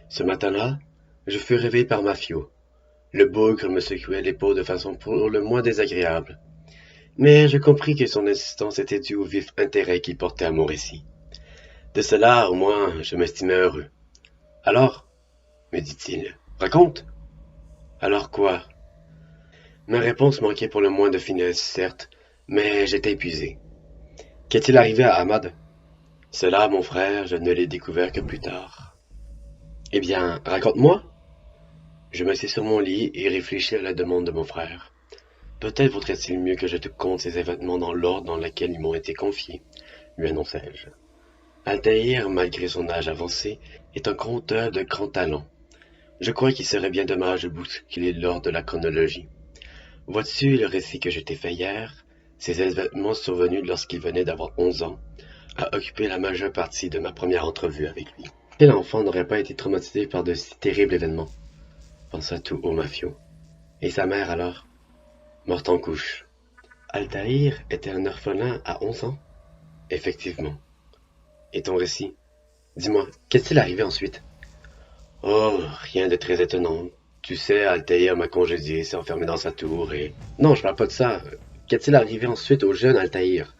Ce matin-là, je fus réveillé par Mafio. Le bougre me secouait l'épaule de façon pour le moins désagréable. Mais je compris que son insistance était due au vif intérêt qu'il portait à mon récit. De cela, au moins, je m'estimais heureux. Alors, me dit-il, raconte. Alors quoi? Ma réponse manquait pour le moins de finesse, certes, mais j'étais épuisé. Qu'est-il arrivé à Ahmad? Cela, mon frère, je ne l'ai découvert que plus tard. Eh bien, raconte-moi. Je m'assis sur mon lit et réfléchis à la demande de mon frère. Peut-être vaudrait-il mieux que je te conte ces événements dans l'ordre dans lequel ils m'ont été confiés, lui annonçai-je. Altaïr, malgré son âge avancé, est un conteur de grand talent. Je crois qu'il serait bien dommage de bousculer l'ordre de la chronologie. Vois-tu le récit que je t'ai fait hier? Ces événements survenus lorsqu'il venait d'avoir 11 ans, a occupé la majeure partie de ma première entrevue avec lui. Quel enfant n'aurait pas été traumatisé par de si terribles événements? Pensa tout haut Mafio. Et sa mère alors? Morte en couche. Altaïr était un orphelin à 11 ans? Effectivement. Et ton récit? Dis-moi, qu'est-il arrivé ensuite? Oh, rien de très étonnant. Tu sais, Altaïr m'a congédié, s'est enfermé dans sa tour et... Non, je parle pas de ça. Qu'est-il arrivé ensuite au jeune Altaïr?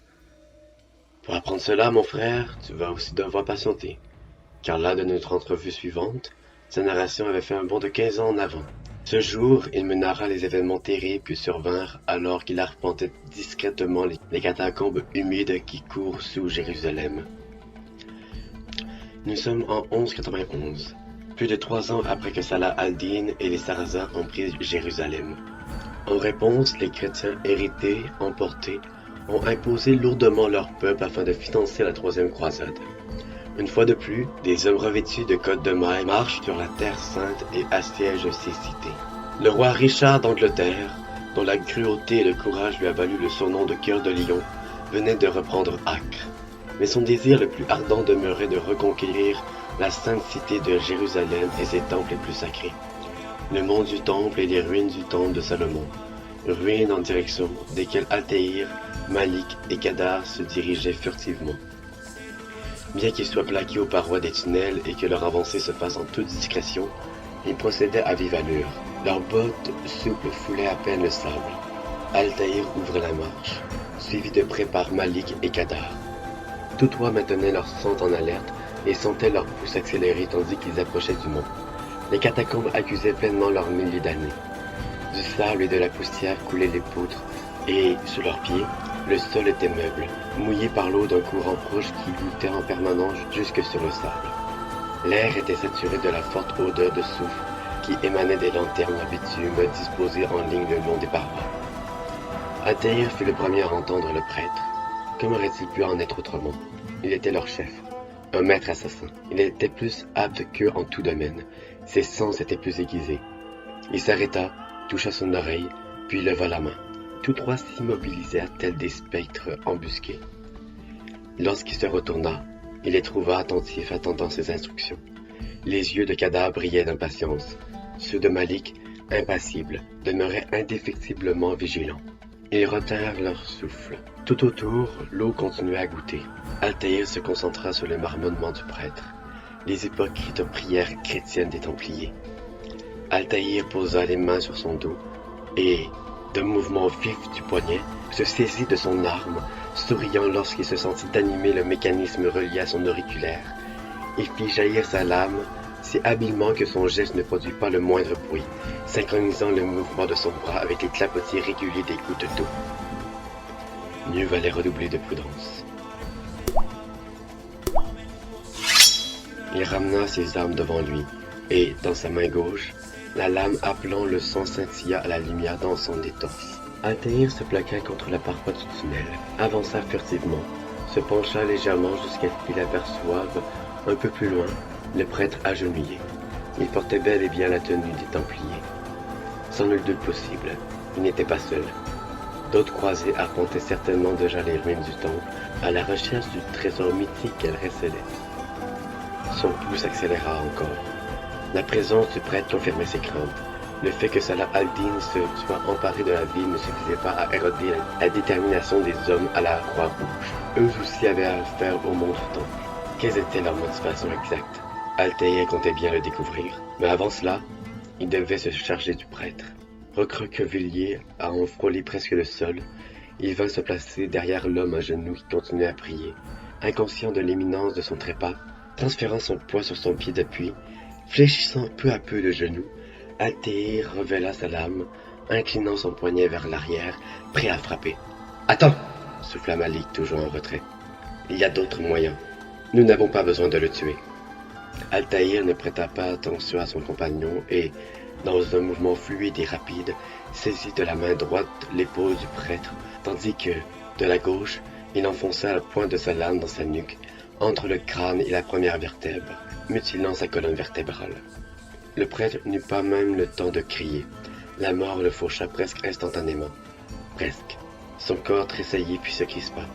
Pour apprendre cela, mon frère, tu vas aussi devoir patienter. Car là de notre entrevue suivante, sa narration avait fait un bond de 15 ans en avant. Ce jour, il me narra les événements terribles qui survinrent alors qu'il arpentait discrètement les catacombes humides qui courent sous Jérusalem. Nous sommes en 1191, plus de 3 ans après que Salah al-Din et les Sarrasins ont pris Jérusalem. En réponse, les chrétiens hérités, emportés, ont imposé lourdement leur peuple afin de financer la troisième croisade. Une fois de plus, des hommes revêtus de cottes de mailles marchent sur la terre sainte et assiègent ces cités. Le roi Richard d'Angleterre, dont la cruauté et le courage lui a valu le surnom de cœur de lion, venait de reprendre Acre. Mais son désir le plus ardent demeurait de reconquérir la sainte cité de Jérusalem et ses temples les plus sacrés. Le mont du Temple et les ruines du Temple de Salomon, ruines en direction desquelles Altaïr, Malik et Kadar se dirigeaient furtivement. Bien qu'ils soient plaqués aux parois des tunnels et que leur avancée se fasse en toute discrétion, ils procédaient à vive allure. Leurs bottes souples foulaient à peine le sable. Altaïr ouvrait la marche, suivi de près par Malik et Kadar. Tous trois maintenaient leur sang en alerte et sentaient leur pouce accélérer tandis qu'ils approchaient du mont. Les catacombes accusaient pleinement leurs milliers d'années. Du sable et de la poussière coulaient les poutres et, sous leurs pieds, le sol était meuble, mouillé par l'eau d'un courant proche qui gloutait en permanence jusque sur le sable. L'air était saturé de la forte odeur de soufre qui émanait des lanternes en bitume disposées en ligne le long des parois. Altaïr fut le premier à entendre le prêtre. Comment aurait-il pu en être autrement? Il était leur chef, un maître assassin. Il était plus apte qu'eux en tout domaine. Ses sens étaient plus aiguisés. Il s'arrêta, toucha son oreille, puis leva la main. Tous trois s'immobilisèrent tels des spectres embusqués. Lorsqu'il se retourna, il les trouva attentifs attendant ses instructions. Les yeux de Kadar brillaient d'impatience. Ceux de Malik, impassibles, demeuraient indéfectiblement vigilants. Ils retinrent leur souffle. Tout autour, l'eau continuait à goûter. Altaïr se concentra sur le marmonnement du prêtre. Les hypocrites prières chrétiennes des Templiers. Altaïr posa les mains sur son dos et, d'un mouvement vif du poignet, se saisit de son arme, souriant lorsqu'il se sentit animer le mécanisme relié à son auriculaire. Il fit jaillir sa lame si habilement que son geste ne produit pas le moindre bruit, synchronisant le mouvement de son bras avec les clapotis réguliers des gouttes d'eau. Mieux valait redoubler de prudence. Il ramena ses armes devant lui, et, dans sa main gauche, la lame appelant le sang scintilla à la lumière dansante des torses. Altaïr se plaqua contre la paroi du tunnel, avança furtivement, se pencha légèrement jusqu'à ce qu'il aperçoive, un peu plus loin, le prêtre agenouillé. Il portait bel et bien la tenue des Templiers. Sans nul doute possible, il n'était pas seul. D'autres croisés arpentaient certainement déjà les ruines du temple, à la recherche du trésor mythique qu'elle recélait. Son pouls s'accéléra encore. La présence du prêtre confirmait ses craintes. Le fait que Salah al-Din se soit emparé de la ville ne suffisait pas à éroder la détermination des hommes à la Croix-Rouge. Eux aussi avaient affaire au mont du temple. Quelles étaient leurs motivations exactes? Altaïr comptait bien le découvrir, mais avant cela, il devait se charger du prêtre. Recroquevillé à en frôler presque le sol, il vint se placer derrière l'homme à genoux qui continuait à prier, inconscient de l'imminence de son trépas, transférant son poids sur son pied d'appui, fléchissant peu à peu le genou. Altaïr revela sa lame, inclinant son poignet vers l'arrière, prêt à frapper. « Attends !» souffla Malik, toujours en retrait. « Il y a d'autres moyens. Nous n'avons pas besoin de le tuer. » Altaïr ne prêta pas attention à son compagnon et, dans un mouvement fluide et rapide, saisit de la main droite l'épaule du prêtre, tandis que, de la gauche, il enfonça la pointe de sa lame dans sa nuque, entre le crâne et la première vertèbre, mutilant sa colonne vertébrale. Le prêtre n'eut pas même le temps de crier. La mort le faucha presque instantanément. Presque. Son corps tressaillit puis se crispa,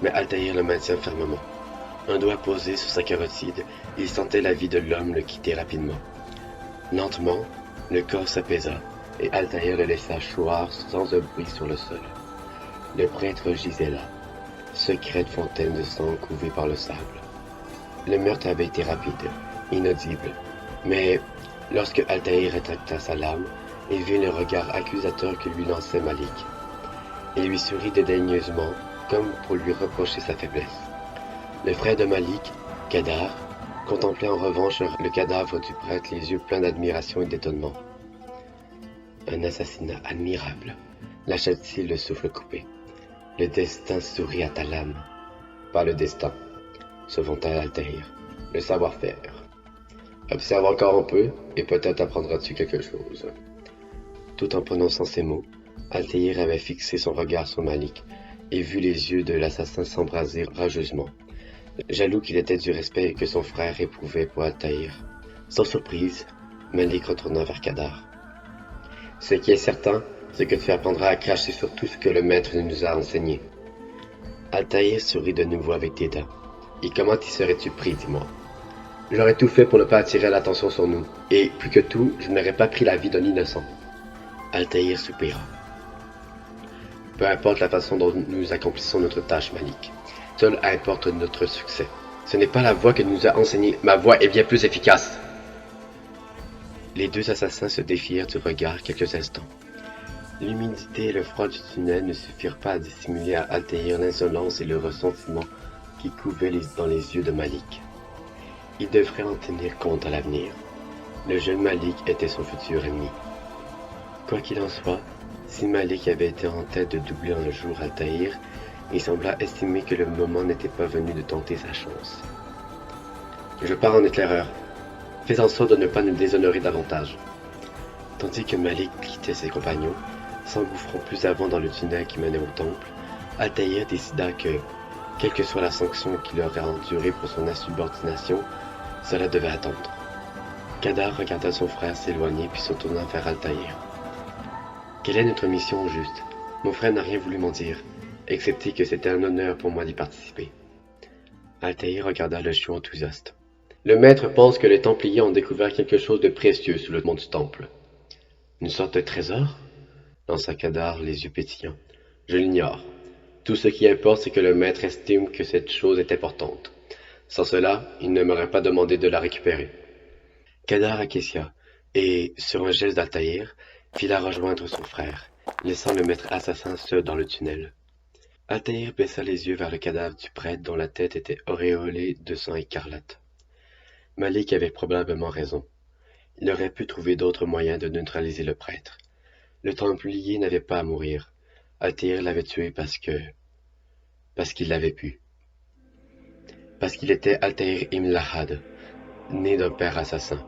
mais Altaïr le maintient fermement. Un doigt posé sur sa carotide, il sentait la vie de l'homme le quitter rapidement. Lentement, le corps s'apaisa, et Altaïr le laissa choir sans un bruit sur le sol. Le prêtre gisait là, secrète fontaine de sang couvée par le sable. Le meurtre avait été rapide, inaudible, mais lorsque Altaïr rétracta sa lame, il vit le regard accusateur que lui lançait Malik. Il lui sourit dédaigneusement, comme pour lui reprocher sa faiblesse. Le frère de Malik, Kadar, contemplait en revanche le cadavre du prêtre, les yeux pleins d'admiration et d'étonnement. Un assassinat admirable, lâcha-t-il le souffle coupé. Le destin sourit à ta lame. Pas le destin, se vanta Altaïr. Le savoir-faire. Observe encore un peu, et peut-être apprendras-tu quelque chose. Tout en prononçant ces mots, Altaïr avait fixé son regard sur Malik, et vu les yeux de l'assassin s'embraser rageusement. Jaloux qu'il était du respect que son frère éprouvait pour Altaïr. Sans surprise, Malik retourna vers Kadar. « Ce qui est certain, c'est que tu apprendras à cracher sur tout ce que le maître nous a enseigné. » Altaïr sourit de nouveau avec dédain. « Et comment t'y serais-tu pris, dis-moi? » « J'aurais tout fait pour ne pas attirer l'attention sur nous, et, plus que tout, je n'aurais pas pris la vie d'un innocent. » Altaïr soupira. « Peu importe la façon dont nous accomplissons notre tâche, Malik. Seul importe notre succès. Ce n'est pas la voie que nous a enseignée. Ma voie est bien plus efficace. » Les deux assassins se défièrent du regard quelques instants. L'humidité et le froid du tunnel ne suffirent pas à dissimuler à Altaïr l'insolence et le ressentiment qui couvaient dans les yeux de Malik. Il devrait en tenir compte à l'avenir. Le jeune Malik était son futur ennemi. Quoi qu'il en soit, si Malik avait été en tête de doubler un jour Altaïr, il sembla estimer que le moment n'était pas venu de tenter sa chance. « Je pars en éclaireur. Fais en sorte de ne pas nous déshonorer davantage. » Tandis que Malik quittait ses compagnons, s'engouffrant plus avant dans le tunnel qui menait au temple, Altaïr décida que, quelle que soit la sanction qu'il aurait endurée pour son insubordination, cela devait attendre. Kadar regarda son frère s'éloigner puis se tourna vers Altaïr. « Quelle est notre mission au juste? Mon frère n'a rien voulu m'en dire, excepté que c'était un honneur pour moi d'y participer. » Altaïr regarda le chiot enthousiaste. « Le maître pense que les Templiers ont découvert quelque chose de précieux sous le mont du temple. »« Une sorte de trésor ?» lança Kadar, les yeux pétillants. « Je l'ignore. Tout ce qui importe, c'est que le maître estime que cette chose est importante. Sans cela, il ne m'aurait pas demandé de la récupérer. » Kadar acquiesça, et, sur un geste d'Altaïr, fit la rejoindre son frère, laissant le maître assassin seul dans le tunnel. Altaïr baissa les yeux vers le cadavre du prêtre dont la tête était auréolée de sang écarlate. Malik avait probablement raison. Il aurait pu trouver d'autres moyens de neutraliser le prêtre. Le Templier n'avait pas à mourir. Altaïr l'avait tué parce qu'il l'avait pu. Parce qu'il était Altaïr Ibn Lahad, né d'un père assassin.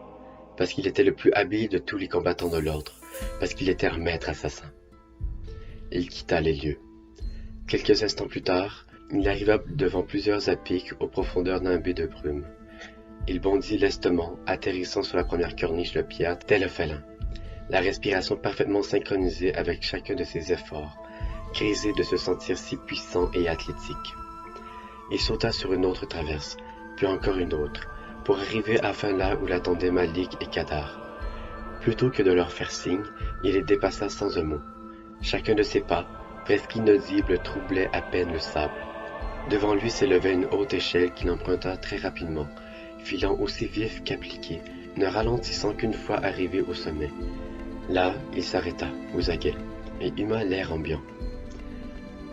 Parce qu'il était le plus habile de tous les combattants de l'ordre. Parce qu'il était un maître assassin. Il quitta les lieux. Quelques instants plus tard, il arriva devant plusieurs apics aux profondeurs d'un baie de brume. Il bondit lestement, atterrissant sur la première corniche de pierre, tel un félin, la respiration parfaitement synchronisée avec chacun de ses efforts, grisé de se sentir si puissant et athlétique. Il sauta sur une autre traverse, puis encore une autre, pour arriver enfin là où l'attendaient Malik et Kadar. Plutôt que de leur faire signe, il les dépassa sans un mot. Chacun de ses pas, presque inaudible, troublait à peine le sable. Devant lui s'élevait une haute échelle qu'il emprunta très rapidement, filant aussi vif qu'appliqué, ne ralentissant qu'une fois arrivé au sommet. Là, il s'arrêta, aux aguets, et huma l'air ambiant.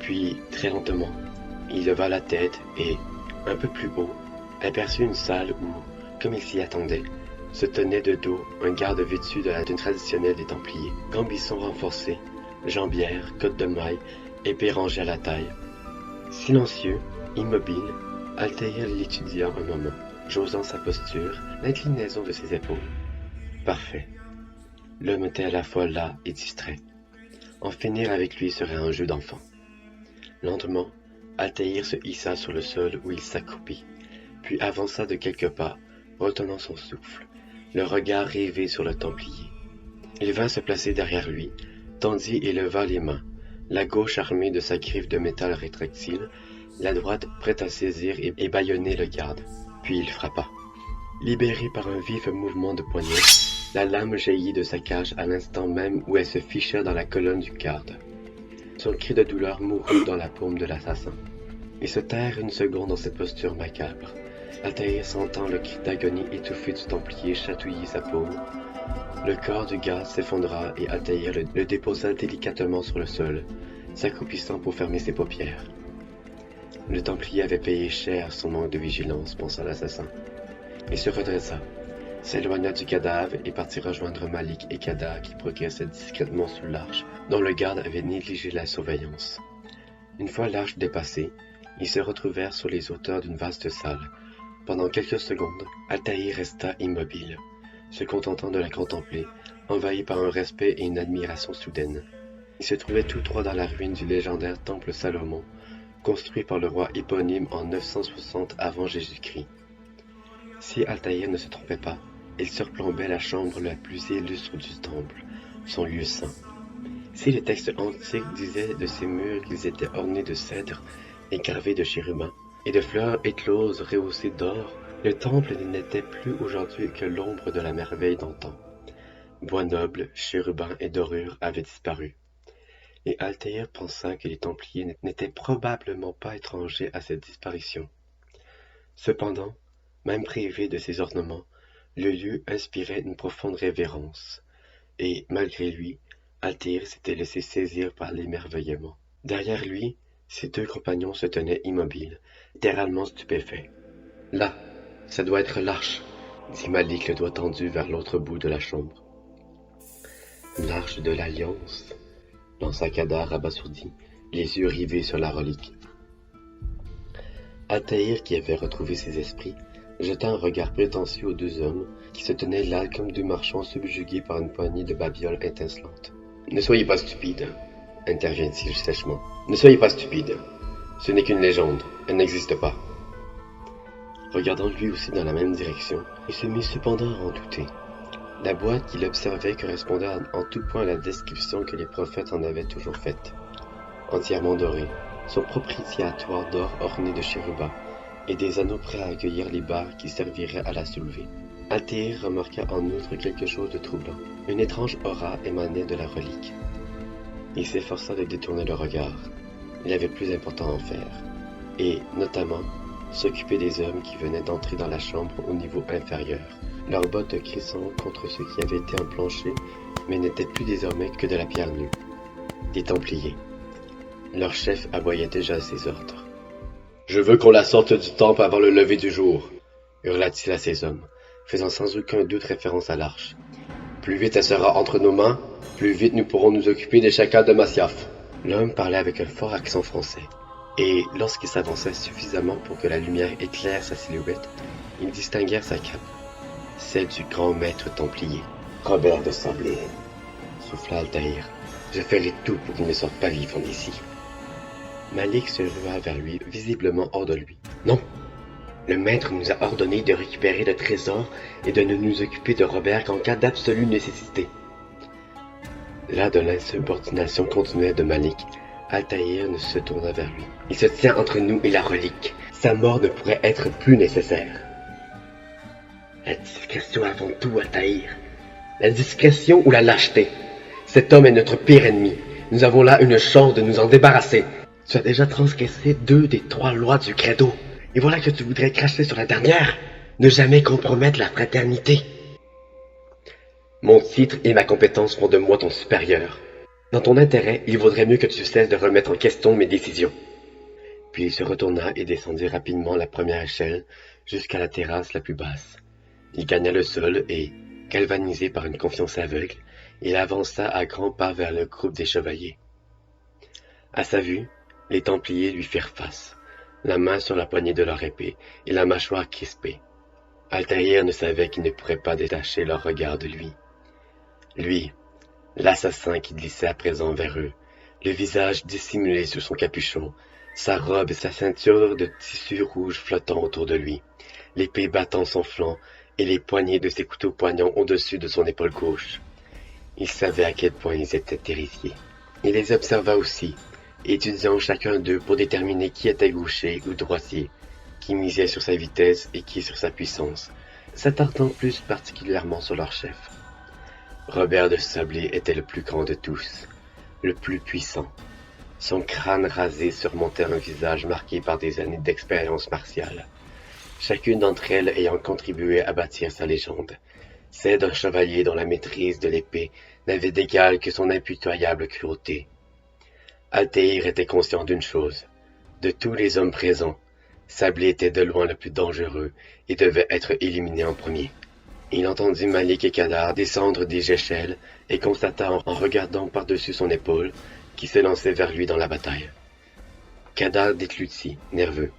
Puis, très lentement, il leva la tête et, un peu plus haut, aperçut une salle où, comme il s'y attendait, se tenait de dos un garde vêtu de la tenue traditionnelle des Templiers, gambisson renforcé, jambière, côte de maille, épée rangée à la taille. Silencieux, immobile, Altaïr l'étudia un moment, j'osant sa posture, l'inclinaison de ses épaules. Parfait. L'homme était à la fois là et distrait. En finir avec lui serait un jeu d'enfant. Lentement, Altaïr se hissa sur le sol où il s'accroupit, puis avança de quelques pas, retenant son souffle, le regard rivé sur le Templier. Il vint se placer derrière lui, tendit et leva les mains, la gauche armée de sa griffe de métal rétractile, la droite prête à saisir et bâillonner le garde. Puis il frappa. Libéré par un vif mouvement de poignet, la lame jaillit de sa cage à l'instant même où elle se ficha dans la colonne du garde. Son cri de douleur mourut dans la paume de l'assassin. Il se terre une seconde dans cette posture macabre. Altaïr sentant le cri d'agonie étouffé du Templier chatouiller sa paume. Le corps du garde s'effondra et Altaïr le déposa délicatement sur le sol, s'accroupissant pour fermer ses paupières. Le Templier avait payé cher son manque de vigilance, pensa l'assassin. Il se redressa, s'éloigna du cadavre et partit rejoindre Malik et Kada qui progressaient discrètement sous l'arche, dont le garde avait négligé la surveillance. Une fois l'arche dépassée, ils se retrouvèrent sur les hauteurs d'une vaste salle. Pendant quelques secondes, Altaïr resta immobile, se contentant de la contempler, envahi par un respect et une admiration soudaine. Ils se trouvaient tous trois dans la ruine du légendaire temple Salomon, construit par le roi éponyme en 960 avant Jésus-Christ. Si Altaïr ne se trompait pas, il surplombait la chambre la plus illustre du temple, son lieu saint. Si les textes antiques disaient de ces murs qu'ils étaient ornés de cèdres et gravés de chérubins, et de fleurs écloses rehaussées d'or, le temple n'était plus aujourd'hui que l'ombre de la merveille d'antan. Bois nobles, chérubins et dorures avaient disparu. Et Altaïr pensa que les Templiers n'étaient probablement pas étrangers à cette disparition. Cependant, même privé de ces ornements, le lieu inspirait une profonde révérence, et, malgré lui, Altaïr s'était laissé saisir par l'émerveillement. Derrière lui, ses deux compagnons se tenaient immobiles, littéralement stupéfaits. « Là, ça doit être l'arche, » dit Malik le doigt tendu vers l'autre bout de la chambre. « L'arche de l'Alliance » lança Kadar abasourdi, les yeux rivés sur la relique. Altaïr, qui avait retrouvé ses esprits, jeta un regard prétentieux aux deux hommes qui se tenaient là comme deux marchands subjugués par une poignée de babioles étincelantes. « Ne soyez pas stupides, » intervient-il sèchement. « Ne soyez pas stupides. Ce n'est qu'une légende. Elle n'existe pas. » Regardant lui aussi dans la même direction, il se mit cependant à en douter. La boîte qu'il observait correspondait en tout point à la description que les prophètes en avaient toujours faite. Entièrement dorée, son propitiatoire d'or orné de chérubins, et des anneaux prêts à accueillir les barres qui serviraient à la soulever. Altaïr remarqua en outre quelque chose de troublant. Une étrange aura émanait de la relique. Il s'efforça de détourner le regard. Il avait plus important à en faire, et, notamment, s'occuper des hommes qui venaient d'entrer dans la chambre au niveau inférieur, leurs bottes crissant contre ce qui avait été un plancher, mais n'était plus désormais que de la pierre nue. Des Templiers. Leur chef aboyait déjà ses ordres. « Je veux qu'on la sorte du temple avant le lever du jour !» hurla-t-il à ses hommes, faisant sans aucun doute référence à l'arche. « Plus vite elle sera entre nos mains, plus vite nous pourrons nous occuper des chacals de Masyaf. » L'homme parlait avec un fort accent français, et lorsqu'il s'avançait suffisamment pour que la lumière éclaire sa silhouette, ils distinguèrent sa cape, celle du grand maître templier. « Robert de Sablé, » souffla Altaïr, « je ferai tout pour qu'il ne sorte pas vivant d'ici. » Malik se rua vers lui, visiblement hors de lui. « Non, le maître nous a ordonné de récupérer le trésor et de ne nous occuper de Robert qu'en cas d'absolue nécessité. » Là de l'insubordination continuelle de Malik, Altaïr ne se tourna vers lui. « Il se tient entre nous et la relique. Sa mort ne pourrait être plus nécessaire. » La discrétion avant tout, Altaïr. La discrétion ou la lâcheté. Cet homme est notre pire ennemi. Nous avons là une chance de nous en débarrasser. Tu as déjà transgressé 2 des 3 lois du credo. Et voilà que tu voudrais cracher sur la dernière. Ne jamais compromettre la fraternité. Mon titre et ma compétence font de moi ton supérieur. Dans ton intérêt, il vaudrait mieux que tu cesses de remettre en question mes décisions. Puis il se retourna et descendit rapidement la première échelle jusqu'à la terrasse la plus basse. Il gagna le sol et, galvanisé par une confiance aveugle, il avança à grands pas vers le groupe des chevaliers. À sa vue, les Templiers lui firent face, la main sur la poignée de leur épée et la mâchoire crispée. Altaïr ne savait qu'ils ne pourraient pas détacher leur regard de lui. Lui, l'assassin qui glissait à présent vers eux, le visage dissimulé sous son capuchon, sa robe et sa ceinture de tissu rouge flottant autour de lui, l'épée battant son flanc et les poignées de ses couteaux poignants au-dessus de son épaule gauche. Il savait à quel point ils étaient terrifiés. Il les observa aussi, étudiant chacun d'eux pour déterminer qui était gaucher ou droitier, qui misait sur sa vitesse et qui sur sa puissance, s'attardant plus particulièrement sur leur chef. Robert de Sablé était le plus grand de tous, le plus puissant. Son crâne rasé surmontait un visage marqué par des années d'expérience martiale, chacune d'entre elles ayant contribué à bâtir sa légende, celle d'un chevalier dont la maîtrise de l'épée n'avait d'égal que son impitoyable cruauté. Altaïr était conscient d'une chose, de tous les hommes présents, Sablé était de loin le plus dangereux et devait être éliminé en premier. Il entendit Malik et Kadar descendre des échelles et constata en regardant par-dessus son épaule qu'ils se lançaient vers lui dans la bataille. Kadar déclutit, nerveux,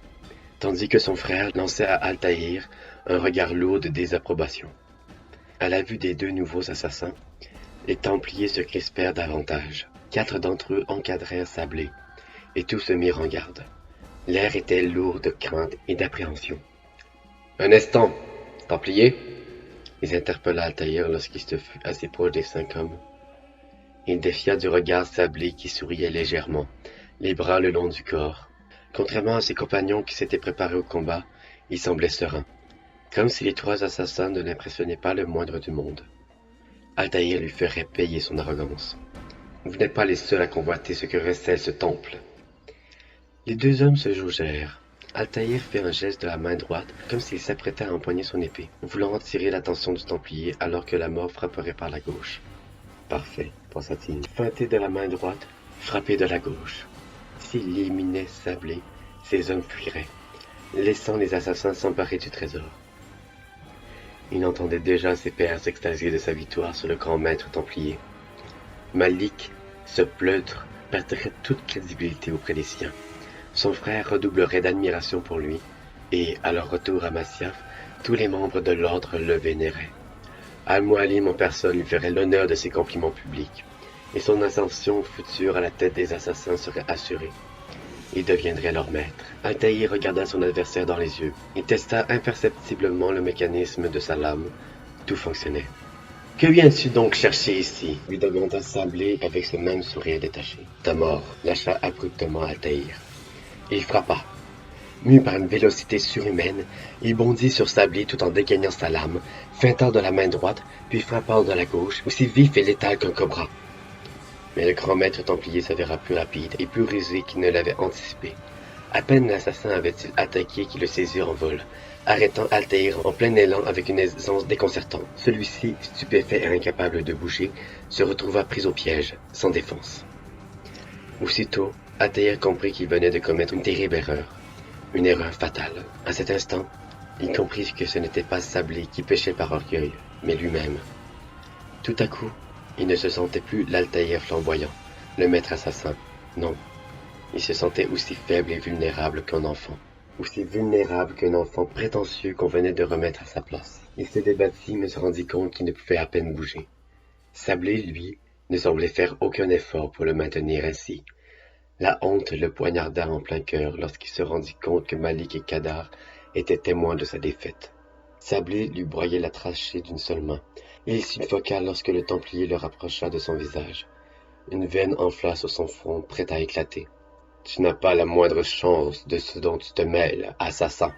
tandis que son frère lançait à Altaïr un regard lourd de désapprobation. À la vue des deux nouveaux assassins, les Templiers se crispèrent davantage. 4 d'entre eux encadrèrent Sablé, et tous se mirent en garde. L'air était lourd de crainte et d'appréhension. « Un instant, Templiers !» ils interpella Altaïr lorsqu'il se fut assez proche des 5 hommes. Il défia du regard Sablé qui souriait légèrement, les bras le long du corps. Contrairement à ses compagnons qui s'étaient préparés au combat, il semblait serein, comme si les 3 assassins ne l'impressionnaient pas le moindre du monde. Altaïr lui ferait payer son arrogance. Vous n'êtes pas les seuls à convoiter ce que recèle ce temple. Les 2 hommes se jaugèrent. Altaïr fit un geste de la main droite, comme s'il s'apprêtait à empoigner son épée, voulant attirer l'attention du Templier alors que la mort frapperait par la gauche. Parfait, pensa-t-il. Feinté de la main droite, frappé de la gauche. S'il éliminait Sablé, ces hommes fuiraient, laissant les assassins s'emparer du trésor. Il entendait déjà ses pairs s'extasier de sa victoire sur le grand maître Templier. Malik, ce pleutre, perdrait toute crédibilité auprès des siens. Son frère redoublerait d'admiration pour lui, et, à leur retour à Masyaf, tous les membres de l'ordre le vénéraient. Al-Mualim en personne lui ferait l'honneur de ses compliments publics, et son ascension future à la tête des assassins serait assurée. Il deviendrait leur maître. Altaïr regarda son adversaire dans les yeux. Il testa imperceptiblement le mécanisme de sa lame. Tout fonctionnait. « Que viens-tu donc chercher ici ?» lui demanda Sablé avec ce même sourire détaché. « Ta mort » lâcha abruptement Altaïr. Il frappa. Mu par une vélocité surhumaine, il bondit sur Sablé tout en dégainant sa lame, feintant de la main droite, puis frappant de la gauche, aussi vif et létal qu'un cobra. Mais le grand maître Templier s'avéra plus rapide et plus rusé qu'il ne l'avait anticipé. À peine l'assassin avait-il attaqué qu'il le saisit en vol, arrêtant Altaïr en plein élan avec une aisance déconcertante. Celui-ci, stupéfait et incapable de bouger, se retrouva pris au piège, sans défense. Aussitôt, Altaïr comprit qu'il venait de commettre une terrible erreur. Une erreur fatale. À cet instant, il comprit que ce n'était pas Sablé qui péchait par orgueil, mais lui-même. Tout à coup, il ne se sentait plus l'Altaïr flamboyant, le maître assassin. Non, il se sentait aussi faible et vulnérable qu'un enfant. Aussi vulnérable qu'un enfant prétentieux qu'on venait de remettre à sa place. Il se débattit mais se rendit compte qu'il ne pouvait à peine bouger. Sablé, lui, ne semblait faire aucun effort pour le maintenir ainsi. La honte le poignarda en plein cœur lorsqu'il se rendit compte que Malik et Kadar étaient témoins de sa défaite. Sablé lui broyait la trachée d'une seule main, et il suffoqua lorsque le Templier le rapprocha de son visage. Une veine enfla sur son front, prête à éclater. « Tu n'as pas la moindre chance de ce dont tu te mêles, assassin.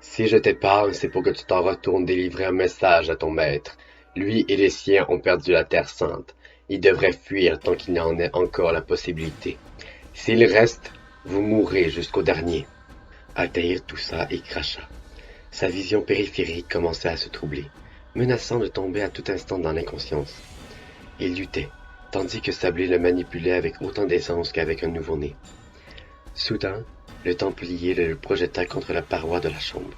Si je t'épargne, c'est pour que tu t'en retournes délivrer un message à ton maître. Lui et les siens ont perdu la Terre Sainte. Ils devraient fuir tant qu'il y en ait encore la possibilité. S'il reste, vous mourrez jusqu'au dernier. » Altaïr toussa et cracha. Sa vision périphérique commençait à se troubler, menaçant de tomber à tout instant dans l'inconscience. Il luttait, tandis que Sablé le manipulait avec autant d'aisance qu'avec un nouveau-né. Soudain, le Templier le projeta contre la paroi de la chambre.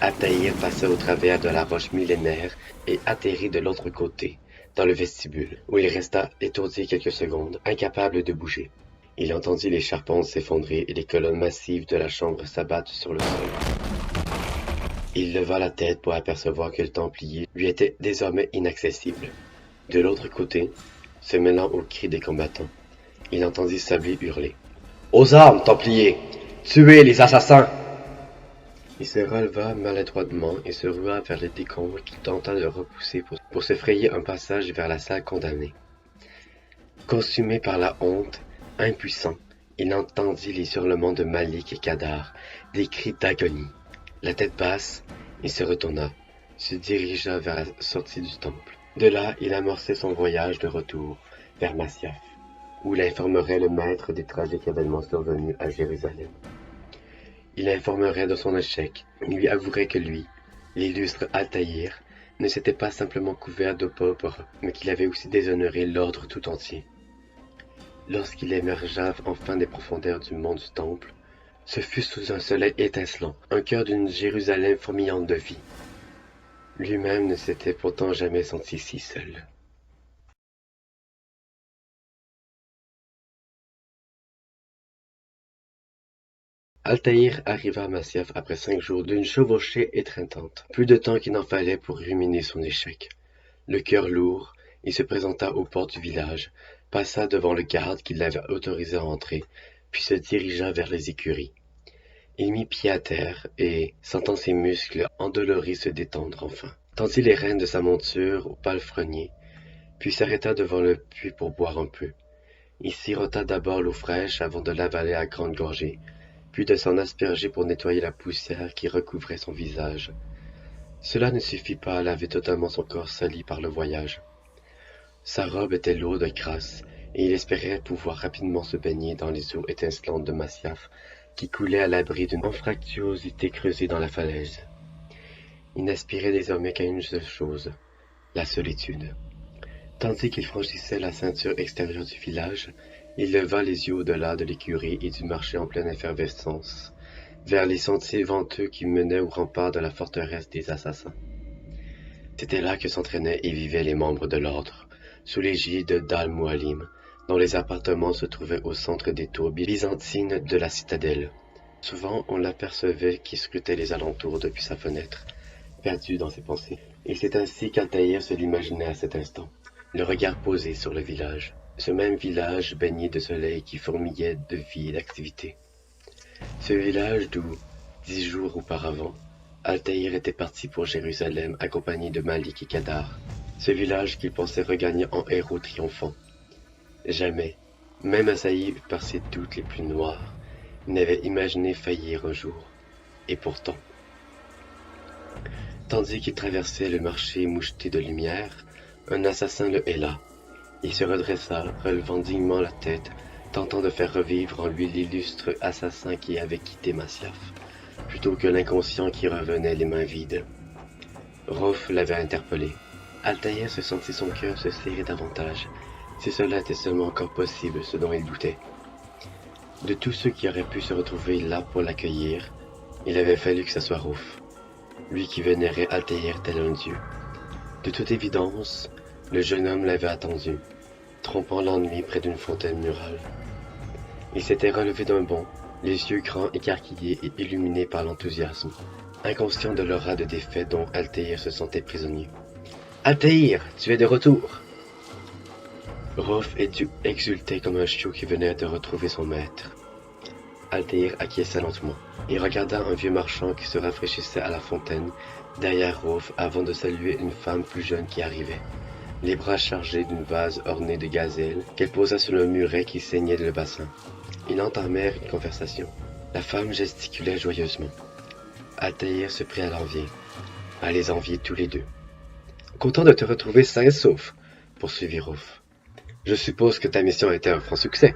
Altaïr passa au travers de la roche millénaire et atterrit de l'autre côté, dans le vestibule, où il resta étourdi quelques secondes, incapable de bouger. Il entendit les charpentes s'effondrer et les colonnes massives de la chambre s'abattre sur le sol. Il leva la tête pour apercevoir que le Templier lui était désormais inaccessible. De l'autre côté, se mêlant aux cris des combattants, il entendit Sablé hurler. « Aux armes, Templiers! Tuez les assassins! » Il se releva maladroitement et se rua vers les décombres qu'il tenta de repousser pour se frayer un passage vers la salle condamnée. Consumé par la honte, impuissant, il entendit les hurlements de Malik et Kadar, des cris d'agonie. La tête basse, il se retourna, se dirigea vers la sortie du temple. De là, il amorçait son voyage de retour vers Masyaf, où il informerait le maître des tragiques événements survenus à Jérusalem. Il informerait de son échec, lui avouerait que lui, l'illustre Altaïr, ne s'était pas simplement couvert d'opprobre, mais qu'il avait aussi déshonoré l'ordre tout entier. Lorsqu'il émergea enfin des profondeurs du mont du Temple, ce fut sous un soleil étincelant, un cœur d'une Jérusalem fourmillante de vie. Lui-même ne s'était pourtant jamais senti si seul. Altaïr arriva à Masyaf après 5 jours d'une chevauchée étreintante, plus de temps qu'il n'en fallait pour ruminer son échec. Le cœur lourd, il se présenta aux portes du village, passa devant le garde qui l'avait autorisé à entrer, puis se dirigea vers les écuries. Il mit pied à terre et, sentant ses muscles endoloris se détendre enfin, tendit les rênes de sa monture au palefrenier, puis s'arrêta devant le puits pour boire un peu. Il sirota d'abord l'eau fraîche avant de l'avaler à grandes gorgées, puis de s'en asperger pour nettoyer la poussière qui recouvrait son visage. Cela ne suffit pas à laver totalement son corps sali par le voyage. Sa robe était lourde et grasse, et il espérait pouvoir rapidement se baigner dans les eaux étincelantes de Masyaf, qui coulaient à l'abri d'une anfractuosité creusée dans la falaise. Il n'aspirait désormais qu'à une seule chose, la solitude. Tandis qu'il franchissait la ceinture extérieure du village, il leva les yeux au-delà de l'écurie et du marché en pleine effervescence, vers les sentiers venteux qui menaient au rempart de la forteresse des assassins. C'était là que s'entraînaient et vivaient les membres de l'ordre, sous l'égide d'Al-Mualim, dont les appartements se trouvaient au centre des tours byzantines de la citadelle. Souvent, on l'apercevait qui scrutait les alentours depuis sa fenêtre, perdu dans ses pensées. Et c'est ainsi qu'Altaïr se l'imaginait à cet instant, le regard posé sur le village. Ce même village baigné de soleil qui fourmillait de vie et d'activité. Ce village d'où, 10 jours auparavant, Altaïr était parti pour Jérusalem accompagné de Malik et Kadar. Ce village qu'il pensait regagner en héros triomphant. Jamais, même assailli par ses doutes les plus noirs, il n'avait imaginé faillir un jour. Et pourtant, tandis qu'il traversait le marché moucheté de lumière, un assassin le héla. Il se redressa, relevant dignement la tête, tentant de faire revivre en lui l'illustre assassin qui avait quitté Masyaf, plutôt que l'inconscient qui revenait les mains vides. Rof l'avait interpellé. Altaïr se sentit son cœur se serrer davantage, si cela était seulement encore possible, ce dont il doutait. De tous ceux qui auraient pu se retrouver là pour l'accueillir, il avait fallu que ce soit Rof, lui qui vénérait Altaïr tel un dieu. De toute évidence, le jeune homme l'avait attendu, trompant l'ennui près d'une fontaine murale. Il s'était relevé d'un bond, les yeux grands écarquillés et illuminés par l'enthousiasme, inconscient de l'aura de défaite dont Altaïr se sentait prisonnier. « Altaïr, tu es de retour !» Rof exultait comme un chiot qui venait de retrouver son maître. Altaïr acquiesça lentement. Il regarda un vieux marchand qui se rafraîchissait à la fontaine, derrière Rof, avant de saluer une femme plus jeune qui arrivait, les bras chargés d'une vase ornée de gazelles qu'elle posa sur le muret qui saignait le bassin. Ils entamèrent une conversation. La femme gesticulait joyeusement. Altaïr se prit à l'envier, à les envier tous les deux. « Content de te retrouver sain et sauf, » poursuivit Rof. « Je suppose que ta mission était un franc succès. »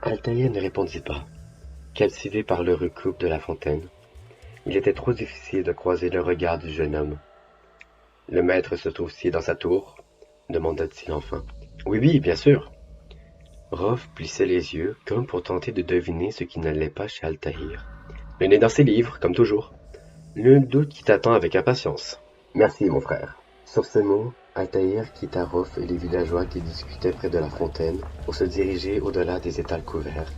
Altaïr ne répondit pas, captivé par l'heureux couple de la fontaine. Il était trop difficile de croiser le regard du jeune homme. Le maître se trouve-t-il dans sa tour? Demanda-t-il enfin. Oui, oui, bien sûr. Roth plissait les yeux, comme pour tenter de deviner ce qui n'allait pas chez Altaïr. Le nez dans ses livres, comme toujours. Nul doute qui t'attend avec impatience. Merci, mon frère. Sur ces mots, Altaïr quitta Roth et les villageois qui discutaient près de la fontaine pour se diriger au-delà des étals couverts,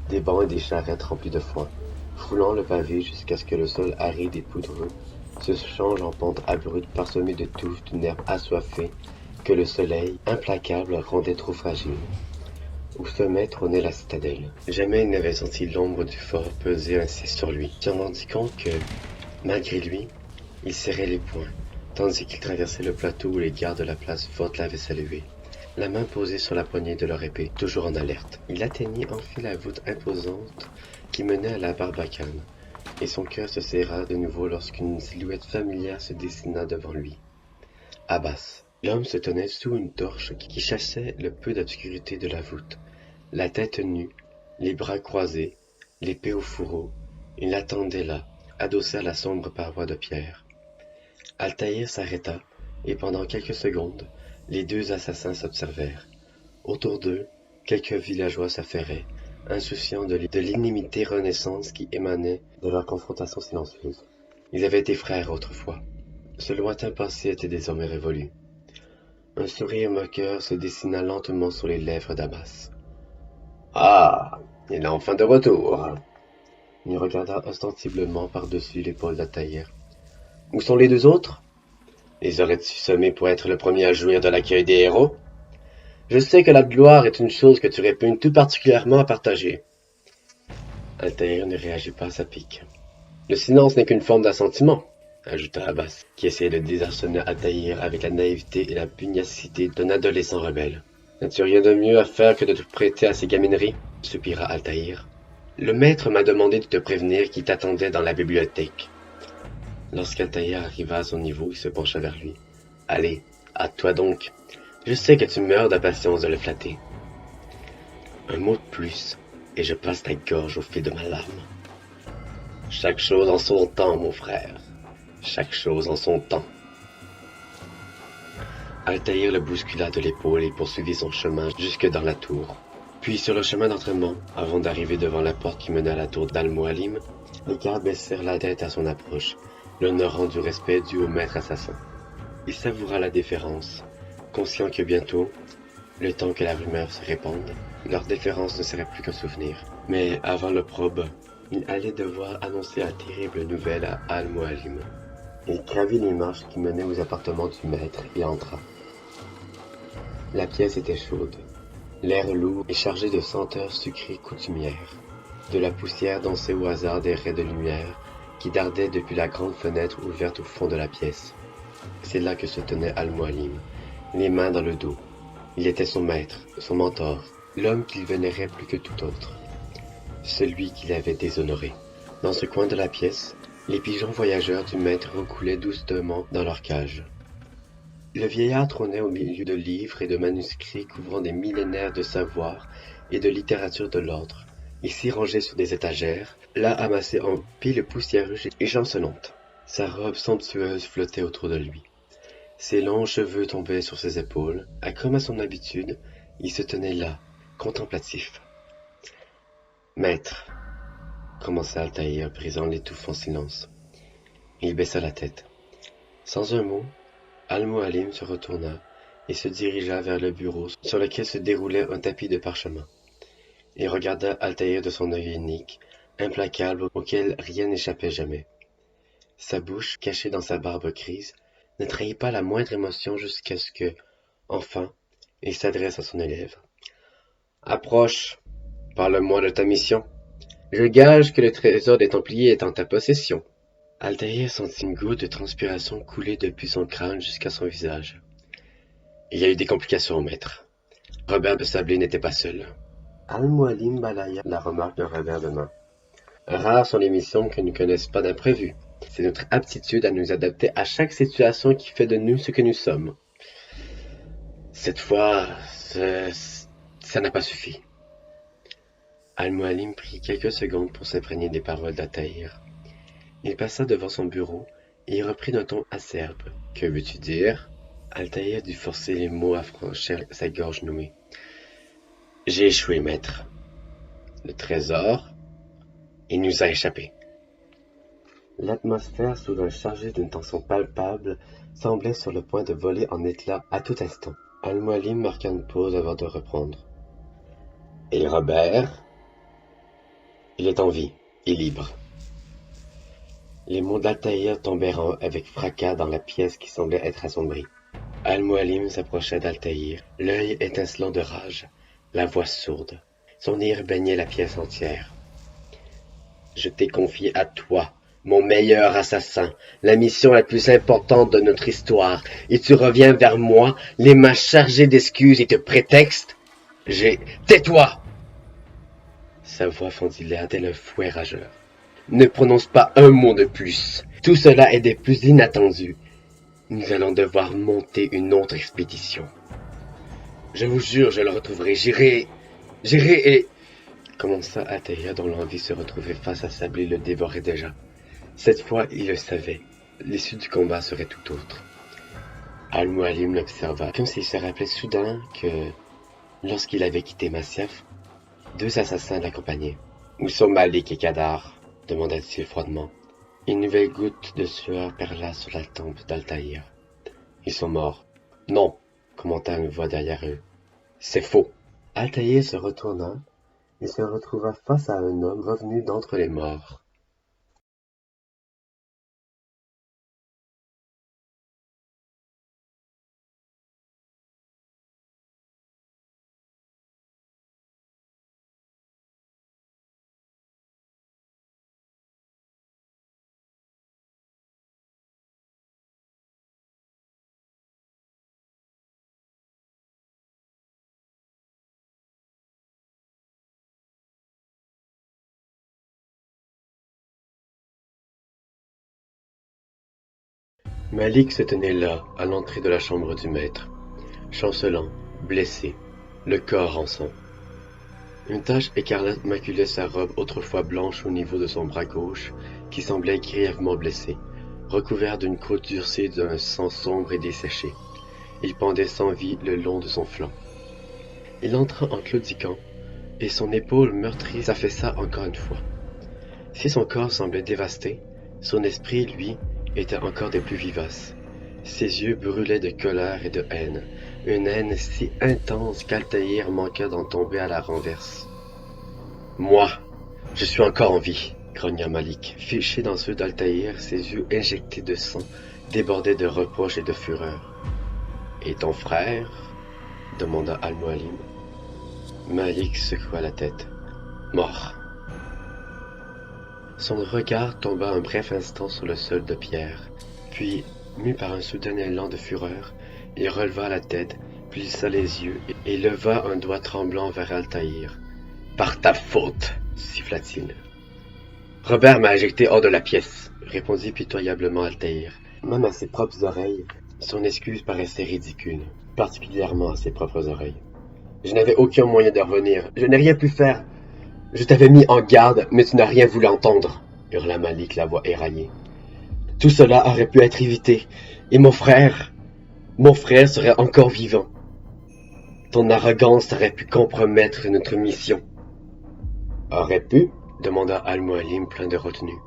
des bancs et des charrettes remplies de foin, foulant le pavé jusqu'à ce que le sol aride et poudreux se change en pente abrupte parsemée de touffes d'une herbe assoiffée que le soleil, implacable, rendait trop fragile. Au sommet trônait la citadelle. Jamais il n'avait senti l'ombre du fort peser ainsi sur lui. Il s'en rendit compte que, malgré lui, il serrait les poings, tandis qu'il traversait le plateau où les gardes de la place forte l'avaient salué, la main posée sur la poignée de leur épée, toujours en alerte. Il atteignit enfin la voûte imposante qui menait à la barbacane, et son cœur se serra de nouveau lorsqu'une silhouette familière se dessina devant lui. Abbas. L'homme se tenait sous une torche qui chassait le peu d'obscurité de la voûte. La tête nue, les bras croisés, l'épée au fourreau, il attendait là, adossé à la sombre paroi de pierre. Altaïr s'arrêta, et pendant quelques secondes, les deux assassins s'observèrent. Autour d'eux, quelques villageois s'affairaient, insouciants de l'inimité renaissance qui émanait de leur confrontation silencieuse. Ils avaient été frères autrefois. Ce lointain passé était désormais révolu. Un sourire moqueur se dessina lentement sur les lèvres d'Abbas. « Ah, il est enfin de retour !» Il regarda ostensiblement par-dessus l'épaule d'Altaïr. « Où sont les deux autres? Les aurais-tu sommés pour être le premier à jouir de l'accueil des héros? Je sais que la gloire est une chose que tu répugnes tout particulièrement à partager. » Altaïr ne réagit pas à sa pique. « Le silence n'est qu'une forme d'assentiment, » ajouta Abbas, qui essayait de désarçonner Altaïr avec la naïveté et la pugnacité d'un adolescent rebelle. « N'as-tu rien de mieux à faire que de te prêter à ces gamineries? » soupira Altaïr. « Le maître m'a demandé de te prévenir qu'il t'attendait dans la bibliothèque. » Lorsqu'Altaïr arriva à son niveau, il se pencha vers lui. « Allez, hâte-toi donc. Je sais que tu meurs d'impatience de le flatter. » Un mot de plus, et je passe ta gorge au fil de ma lame. Chaque chose en son temps, mon frère. Chaque chose en son temps. Altaïr le bouscula de l'épaule et poursuivit son chemin jusque dans la tour. Puis sur le chemin d'entraînement, avant d'arriver devant la porte qui menait à la tour d'Al-Mualim, les gardes baissèrent la tête à son approche, l'honorant du respect dû au maître assassin. Il savoura la déférence, conscient que bientôt, le temps que la rumeur se répande, leur déférence ne serait plus qu'un souvenir. Mais avant l'opprobre, il allait devoir annoncer la terrible nouvelle à Al-Mualim. Il gravit les marches qui menaient aux appartements du maître et entra. La pièce était chaude, l'air lourd et chargé de senteurs sucrées coutumières. De la poussière dansait au hasard des raies de lumière qui dardaient depuis la grande fenêtre ouverte au fond de la pièce. C'est là que se tenait Al-Mualim, les mains dans le dos. Il était son maître, son mentor, l'homme qu'il vénérait plus que tout autre, celui qui l'avait déshonoré. Dans ce coin de la pièce, les pigeons voyageurs du maître roucoulaient doucement dans leur cage. Le vieillard trônait au milieu de livres et de manuscrits couvrant des millénaires de savoir et de littérature de l'ordre, ici rangés sur des étagères, là amassés en piles poussiéreuses et chancellantes. Sa robe somptueuse flottait autour de lui. Ses longs cheveux tombaient sur ses épaules, et comme à son habitude, il se tenait là, contemplatif. « Maître, » commença Altaïr, brisant l'étouffant silence. Il baissa la tête. Sans un mot, Al-Mualim se retourna et se dirigea vers le bureau sur lequel se déroulait un tapis de parchemin. Il regarda Altaïr de son œil unique, implacable, auquel rien n'échappait jamais. Sa bouche, cachée dans sa barbe grise, ne trahit pas la moindre émotion jusqu'à ce que, enfin, il s'adresse à son élève. « Approche, parle-moi de ta mission. Je gage que le trésor des Templiers est en ta possession. » Altaïr sentit une goutte de transpiration couler depuis son crâne jusqu'à son visage. Il y a eu des complications, maître. Robert de Sablé n'était pas seul. Al-Mualim balaya la remarque d'un revers de main. Rares sont les missions qui ne connaissent pas d'imprévus. C'est notre aptitude à nous adapter à chaque situation qui fait de nous ce que nous sommes. Cette fois, ça n'a pas suffi. Al-Mualim prit quelques secondes pour s'imprégner des paroles d'Altaïr. Il passa devant son bureau et y reprit d'un ton acerbe. « Que veux-tu dire » Altaïr dut forcer les mots à franchir sa gorge nouée. « J'ai échoué, maître. Le trésor, il nous a échappé. » L'atmosphère, soudain chargée d'une tension palpable, semblait sur le point de voler en éclats à tout instant. Al-Mualim marqua une pause avant de reprendre. « Et Robert ? Il est en vie et libre. » Les mots d'Altaïr tombèrent avec fracas dans la pièce qui semblait être assombrie. Al-Mualim s'approcha d'Altaïr, l'œil étincelant de rage, la voix sourde. Son ire baignait la pièce entière. « Je t'ai confié à toi, mon meilleur assassin, la mission la plus importante de notre histoire, et tu reviens vers moi, les mains chargées d'excuses et de prétextes. Tais-toi » Sa voix fendit l'air tel un fouet rageur. « Ne prononce pas un mot de plus. Tout cela est des plus inattendus. Nous allons devoir monter une autre expédition. Je vous jure, je le retrouverai. J'irai et... » commença Altaïr dont l'envie se retrouver face à Sablé le dévorait déjà. Cette fois, il le savait. L'issue du combat serait tout autre. Al-Mualim l'observa, comme s'il se rappelait soudain que, lorsqu'il avait quitté Masyaf, 2 assassins l'accompagnaient. « Où sont Malik et Kadar ?» demanda-t-il froidement. Une nouvelle goutte de sueur perla sur la tempe d'Altaïr. « Ils sont morts. »« Non !» commenta une voix derrière eux. « C'est faux !» Altaïr se retourna et se retrouva face à un homme revenu d'entre les morts. Malik se tenait là, à l'entrée de la chambre du maître, chancelant, blessé, le corps en sang. Une tache écarlate maculait sa robe autrefois blanche au niveau de son bras gauche, qui semblait grièvement blessé, recouvert d'une croûte durcie d'un sang sombre et desséché. Il pendait sans vie le long de son flanc. Il entra en claudiquant, et son épaule meurtrie s'affaissa encore une fois. Si son corps semblait dévasté, son esprit, lui, était encore des plus vivaces. Ses yeux brûlaient de colère et de haine, une haine si intense qu'Altaïr manqua d'en tomber à la renverse. « Moi, je suis encore en vie !» grogna Malik. Fiché dans ceux d'Altaïr, ses yeux injectés de sang débordaient de reproches et de fureur. « Et ton frère ?» demanda Al-Mualim. Malik secoua la tête. « Mort. » Son regard tomba un bref instant sur le sol de pierre, puis, mu par un soudain élan de fureur, il releva la tête, plissa les yeux et leva un doigt tremblant vers Altaïr. « Par ta faute !» siffla-t-il. « Robert m'a éjecté hors de la pièce !» répondit pitoyablement Altaïr. Même à ses propres oreilles, son excuse paraissait ridicule, particulièrement à ses propres oreilles. « Je n'avais aucun moyen de revenir, je n'ai rien pu faire. Je t'avais mis en garde, mais tu n'as rien voulu entendre, » hurla Malik, la voix éraillée. « Tout cela aurait pu être évité, et mon frère serait encore vivant. Ton arrogance aurait pu compromettre notre mission. »« Aurait pu ?» demanda Al-Mualim plein de retenue.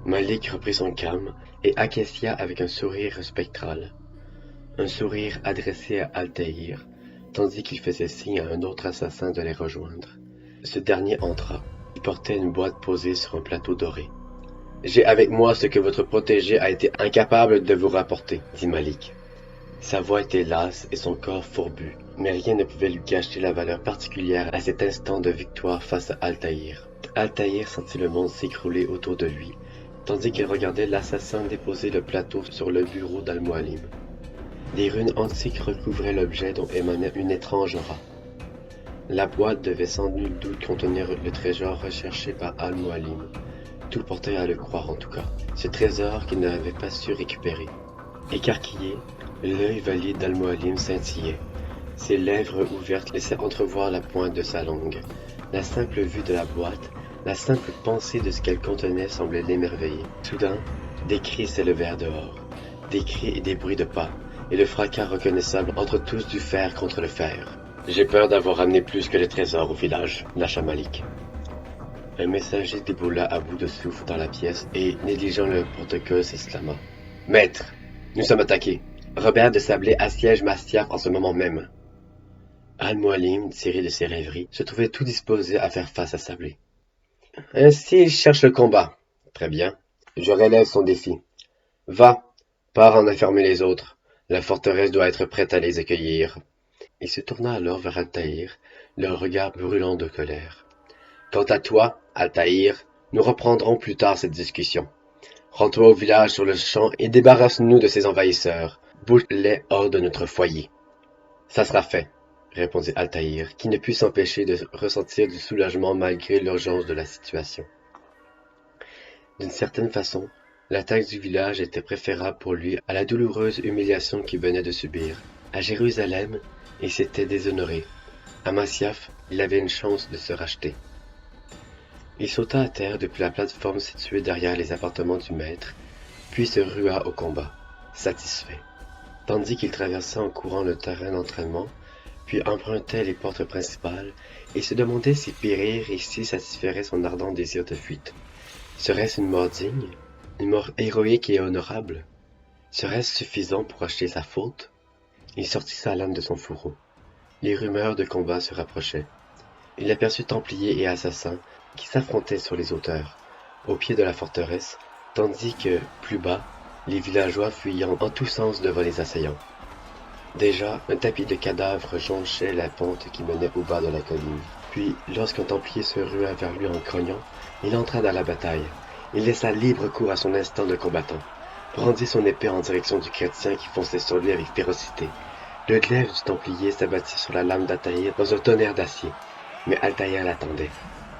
Malik reprit son calme et acquiesça avec un sourire spectral. Un sourire adressé à Altaïr, tandis qu'il faisait signe à un autre assassin de les rejoindre. Ce dernier entra. Il portait une boîte posée sur un plateau doré. « J'ai avec moi ce que votre protégé a été incapable de vous rapporter, » dit Malik. Sa voix était lasse et son corps fourbu, mais rien ne pouvait lui cacher la valeur particulière à cet instant de victoire face à Altaïr. Altaïr sentit le monde s'écrouler autour de lui, tandis qu'il regardait l'assassin déposer le plateau sur le bureau d'Al-Mualim. Des runes antiques recouvraient l'objet dont émanait une étrange aura. La boîte devait sans nul doute contenir le trésor recherché par Al-Mualim. Tout portait à le croire en tout cas. Ce trésor qu'il n'avait pas su récupérer. Écarquillé, l'œil valide d'Al-Mualim scintillait. Ses lèvres ouvertes laissaient entrevoir la pointe de sa langue. La simple vue de la boîte La simple pensée de ce qu'elle contenait semblait l'émerveiller. Soudain, des cris s'élevèrent dehors. Des cris et des bruits de pas, et le fracas reconnaissable entre tous du fer contre le fer. « J'ai peur d'avoir amené plus que les trésors au village », lâcha Malik. Un messager déboula à bout de souffle dans la pièce et, négligeant le protocole, s'exclama. « Maître, nous sommes attaqués. Robert de Sablé assiège Masyaf en ce moment même. » Al-Mualim, tiré de ses rêveries, se trouvait tout disposé à faire face à Sablé. « Ainsi, il cherche le combat. Très bien. Je relève son défi. Va, pars en informer les autres. La forteresse doit être prête à les accueillir. » Il se tourna alors vers Altaïr, le regard brûlant de colère. « Quant à toi, Altaïr, nous reprendrons plus tard cette discussion. Rends-toi au village sur le champ et débarrasse-nous de ces envahisseurs. Bouche-les hors de notre foyer. »« Ça sera fait, » répondit Altaïr, qui ne put s'empêcher de ressentir du soulagement malgré l'urgence de la situation. D'une certaine façon, l'attaque du village était préférable pour lui à la douloureuse humiliation qu'il venait de subir. À Jérusalem, il s'était déshonoré. À Masyaf, il avait une chance de se racheter. Il sauta à terre depuis la plateforme située derrière les appartements du maître, puis se rua au combat, satisfait. Tandis qu'il traversait en courant le terrain d'entraînement, puis empruntait les portes principales, il se demandait si périr ici satisferait son ardent désir de fuite. Serait-ce une mort digne? Une mort héroïque et honorable? Serait-ce suffisant pour acheter sa faute? Il sortit sa lame de son fourreau. Les rumeurs de combat se rapprochaient. Il aperçut Templiers et assassins qui s'affrontaient sur les hauteurs, au pied de la forteresse, tandis que, plus bas, les villageois fuyaient en tous sens devant les assaillants. Déjà, un tapis de cadavres jonchait la pente qui menait au bas de la colline. Puis, lorsqu'un Templier se rua vers lui en grognant, il entra dans la bataille. Il laissa libre cours à son instinct de combattant, brandit son épée en direction du chrétien qui fonçait sur lui avec férocité. Le glaive du Templier s'abattit sur la lame d'Altaïr dans un tonnerre d'acier. Mais Altaïr l'attendait,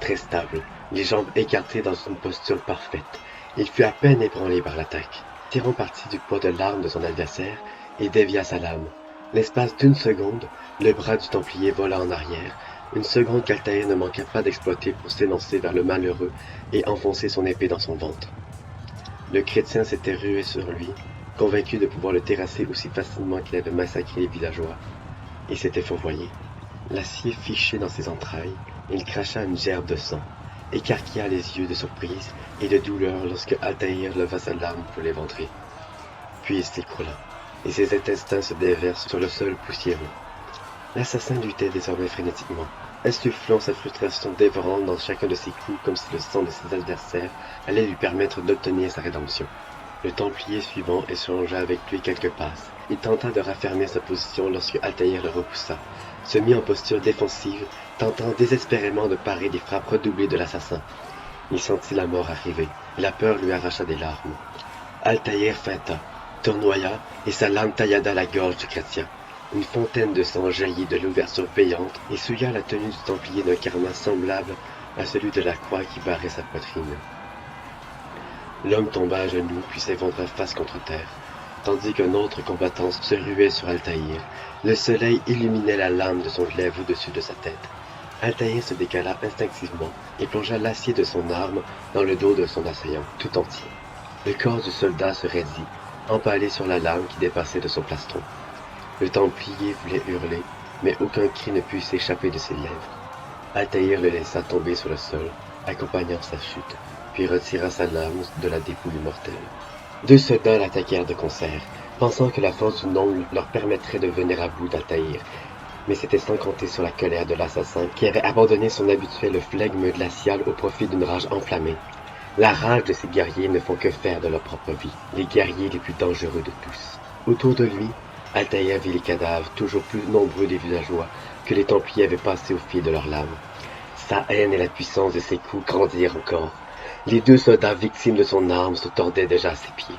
très stable, les jambes écartées dans une posture parfaite. Il fut à peine ébranlé par l'attaque, tirant parti du poids de l'arme de son adversaire et dévia sa lame. L'espace d'une seconde, le bras du Templier vola en arrière, une seconde qu'Altaïr ne manqua pas d'exploiter pour s'élancer vers le malheureux et enfoncer son épée dans son ventre. Le chrétien s'était rué sur lui, convaincu de pouvoir le terrasser aussi facilement qu'il avait massacré les villageois. Il s'était fourvoyé. L'acier fiché dans ses entrailles, il cracha une gerbe de sang, écarquilla les yeux de surprise et de douleur lorsque Altaïr leva sa lame pour l'éventrer. Puis il s'écroula, et ses intestins se déversent sur le sol poussiéreux. L'assassin luttait désormais frénétiquement, insufflant sa frustration dévorante dans chacun de ses coups comme si le sang de ses adversaires allait lui permettre d'obtenir sa rédemption. Le Templier suivant échangea avec lui quelques passes. Il tenta de raffermir sa position lorsque Altaïr le repoussa, se mit en posture défensive, tentant désespérément de parer des frappes redoublées de l'assassin. Il sentit la mort arriver, et la peur lui arracha des larmes. Altaïr feinta, tournoya, et sa lame taillada la gorge du chrétien. Une fontaine de sang jaillit de l'ouverture payante et souilla la tenue du Templier d'un karma semblable à celui de la croix qui barrait sa poitrine. L'homme tomba à genoux puis s'effondra face contre terre, tandis qu'un autre combattant se ruait sur Altaïr. Le soleil illuminait la lame de son glaive au-dessus de sa tête. Altaïr se décala instinctivement et plongea l'acier de son arme dans le dos de son assaillant, tout entier. Le corps du soldat se raidit, empalé sur la lame qui dépassait de son plastron. Le Templier voulait hurler, mais aucun cri ne put s'échapper de ses lèvres. Altaïr le laissa tomber sur le sol, accompagnant sa chute, puis retira sa lame de la dépouille mortelle. Deux soldats l'attaquèrent de concert, pensant que la force du nombre leur permettrait de venir à bout d'Altaïr, mais c'était sans compter sur la colère de l'assassin qui avait abandonné son habituel flegme glacial au profit d'une rage enflammée. La rage de ces guerriers ne font que faire de leur propre vie, les guerriers les plus dangereux de tous. Autour de lui, Altaïr vit les cadavres toujours plus nombreux des villageois que les Templiers avaient passés au fil de leurs lames. Sa haine et la puissance de ses coups grandirent encore. Les deux soldats victimes de son arme se tordaient déjà à ses pieds.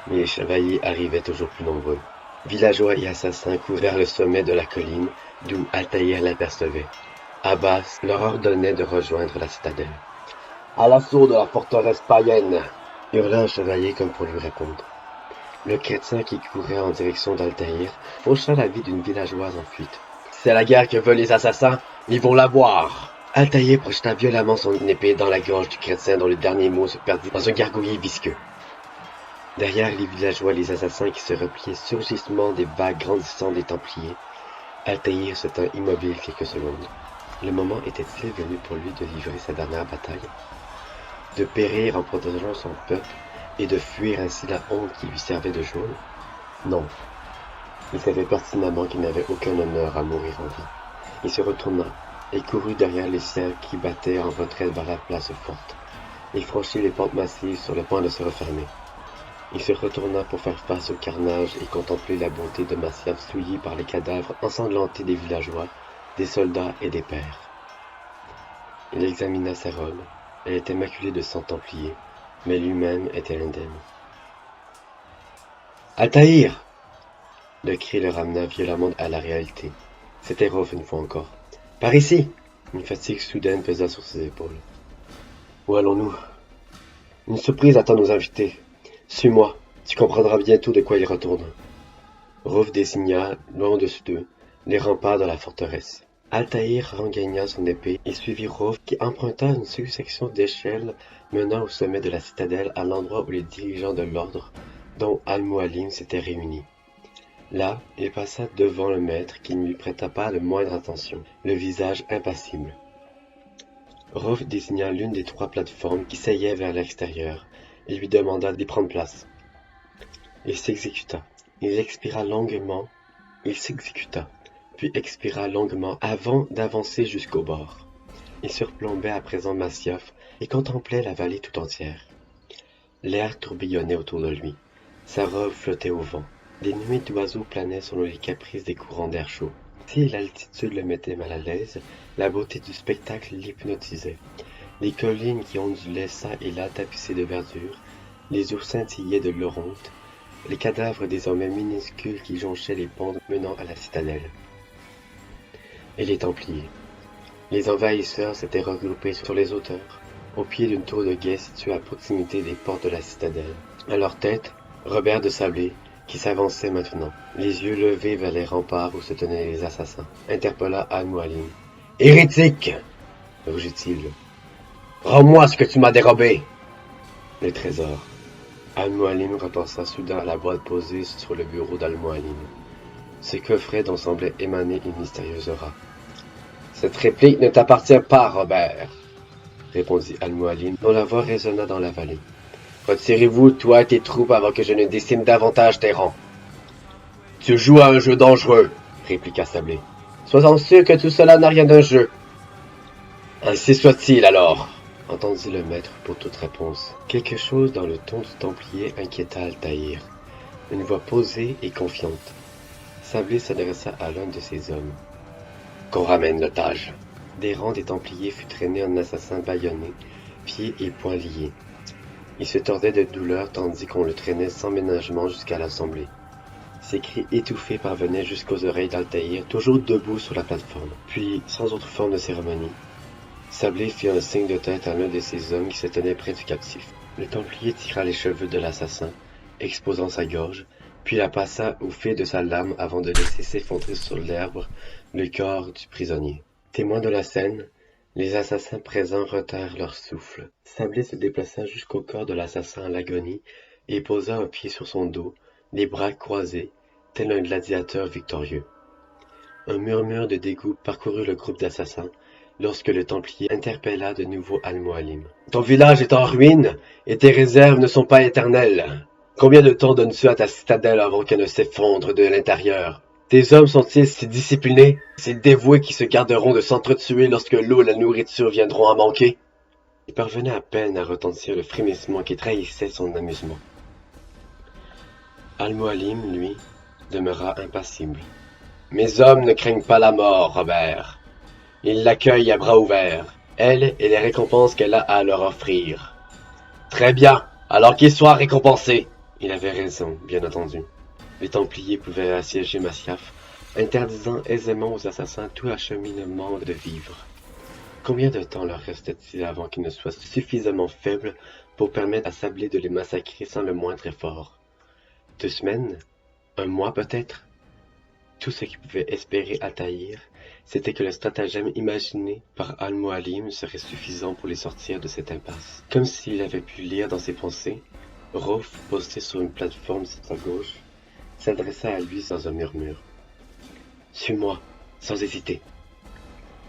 Mais les chevaliers arrivaient toujours plus nombreux. Villageois et assassins coururent vers le sommet de la colline, d'où Altaïr l'apercevait. Abbas leur ordonnait de rejoindre la citadelle. « À l'assaut de la forteresse païenne !» hurla un chevalier comme pour lui répondre. Le chrétien qui courait en direction d'Altaïr faucha la vie d'une villageoise en fuite. « C'est la guerre que veulent les assassins, ils vont la boire !» Altaïr projeta violemment son épée dans la gorge du chrétien dont le dernier mot se perdit dans un gargouillis visqueux. Derrière les villageois et les assassins qui se repliaient surgissement des vagues grandissantes des Templiers, Altaïr se tint immobile quelques secondes. Le moment était-il venu pour lui de livrer sa dernière bataille? De périr en protégeant son peuple et de fuir ainsi la honte qui lui servait de geôle? Non. Il savait pertinemment qu'il n'avait aucun honneur à mourir en vie. Il se retourna et courut derrière les siens qui battaient en retraite vers la place forte. Il franchit les pentes massives sur le point de se refermer. Il se retourna pour faire face au carnage et contempler la beauté de Masyaf souillée par les cadavres ensanglantés des villageois, des soldats et des pères. Il examina sa robe. Elle était maculée de sang templier, mais lui-même était indemne. « Altaïr !» Le cri le ramena violemment à la réalité. C'était Rof une fois encore. « Par ici !» Une fatigue soudaine pesa sur ses épaules. « Où allons-nous ? Une surprise attend nos invités. Suis-moi, tu comprendras bientôt de quoi ils retournent. » Rof désigna, loin au-dessus d'eux, les remparts de la forteresse. Altaïr regagna son épée et suivit Rof qui emprunta une succession d'échelles menant au sommet de la citadelle à l'endroit où les dirigeants de l'ordre, dont Al-Mualim, s'étaient réunis. Là, il passa devant le maître qui ne lui prêta pas la moindre attention, le visage impassible. Rof désigna l'une des 3 plateformes qui seillaient vers l'extérieur et lui demanda d'y prendre place. Il s'exécuta. Il expira longuement. Il s'exécuta, puis expira longuement avant d'avancer jusqu'au bord. Il surplombait à présent Masyaf et contemplait la vallée tout entière. L'air tourbillonnait autour de lui. Sa robe flottait au vent. Des nuées d'oiseaux planaient selon les caprices des courants d'air chaud. Si l'altitude le mettait mal à l'aise, la beauté du spectacle l'hypnotisait. Les collines qui ondulaient çà et là tapissées de verdure, les eaux scintillaient de l'oronte, les cadavres désormais minuscules qui jonchaient les pentes menant à la citadelle. Et les Templiers. Les envahisseurs s'étaient regroupés sur les hauteurs, au pied d'une tour de guet située à proximité des portes de la citadelle. À leur tête, Robert de Sablé, qui s'avançait maintenant, les yeux levés vers les remparts où se tenaient les assassins, interpella Al-Mualim. « Hérétique !» rugit-il. « Rends-moi ce que tu m'as dérobé !» Le trésor. Al-Mualim repensa soudain à la boîte posée sur le bureau d'Al-Mualim. Ce coffret dont semblait émaner une mystérieuse aura. « Cette réplique ne t'appartient pas, Robert !» répondit Al-Mualim, dont la voix résonna dans la vallée. « Retirez-vous, toi et tes troupes, avant que je ne décime davantage tes rangs. »« Tu joues à un jeu dangereux, » répliqua Sablé. « Sois-en sûr que tout cela n'a rien d'un jeu. »« Ainsi soit-il, alors !» entendit le maître pour toute réponse. Quelque chose dans le ton du Templier inquiéta Altaïr. Une voix posée et confiante. Sablé s'adressa à l'un de ses hommes. « Qu'on ramène l'otage. » Des rangs des Templiers fut traîné un assassin bâillonné, pieds et poings liés. Il se tordait de douleur tandis qu'on le traînait sans ménagement jusqu'à l'assemblée. Ses cris étouffés parvenaient jusqu'aux oreilles d'Altaïr, toujours debout sur la plateforme. Puis, sans autre forme de cérémonie, Sablé fit un signe de tête à l'un de ses hommes qui se tenait près du captif. Le Templier tira les cheveux de l'assassin, exposant sa gorge, puis la passa au fil de sa lame avant de laisser s'effondrer sur l'herbe le corps du prisonnier. Témoins de la scène, les assassins présents retinrent leur souffle. Sablé se déplaça jusqu'au corps de l'assassin à l'agonie et posa un pied sur son dos, les bras croisés, tel un gladiateur victorieux. Un murmure de dégoût parcourut le groupe d'assassins lorsque le Templier interpella de nouveau Al-Mualim. « Ton village est en ruine et tes réserves ne sont pas éternelles. Combien de temps donnes-tu à ta citadelle avant qu'elle ne s'effondre de l'intérieur ? Tes hommes sont-ils si disciplinés, si dévoués qu'ils se garderont de s'entretuer lorsque l'eau et la nourriture viendront à manquer ?» Il parvenait à peine à retentir le frémissement qui trahissait son amusement. Al-Mualim, lui, demeura impassible. « Mes hommes ne craignent pas la mort, Robert. Ils l'accueillent à bras ouverts, elle et les récompenses qu'elle a à leur offrir. »« Très bien, alors qu'ils soient récompensés !» Il avait raison, bien entendu. Les Templiers pouvaient assiéger Masyaf, interdisant aisément aux assassins tout acheminement de vivres. Combien de temps leur restait-il avant qu'ils ne soient suffisamment faibles pour permettre à Sablé de les massacrer sans le moindre effort? 2 semaines? 1 mois peut-être? Tout ce qu'il pouvait espérer Altaïr, c'était que le stratagème imaginé par Al-Mualim serait suffisant pour les sortir de cette impasse. Comme s'il avait pu lire dans ses pensées, Rauf, posté sur une plateforme sur sa gauche, s'adressa à lui sans un murmure. « Suis-moi, sans hésiter. »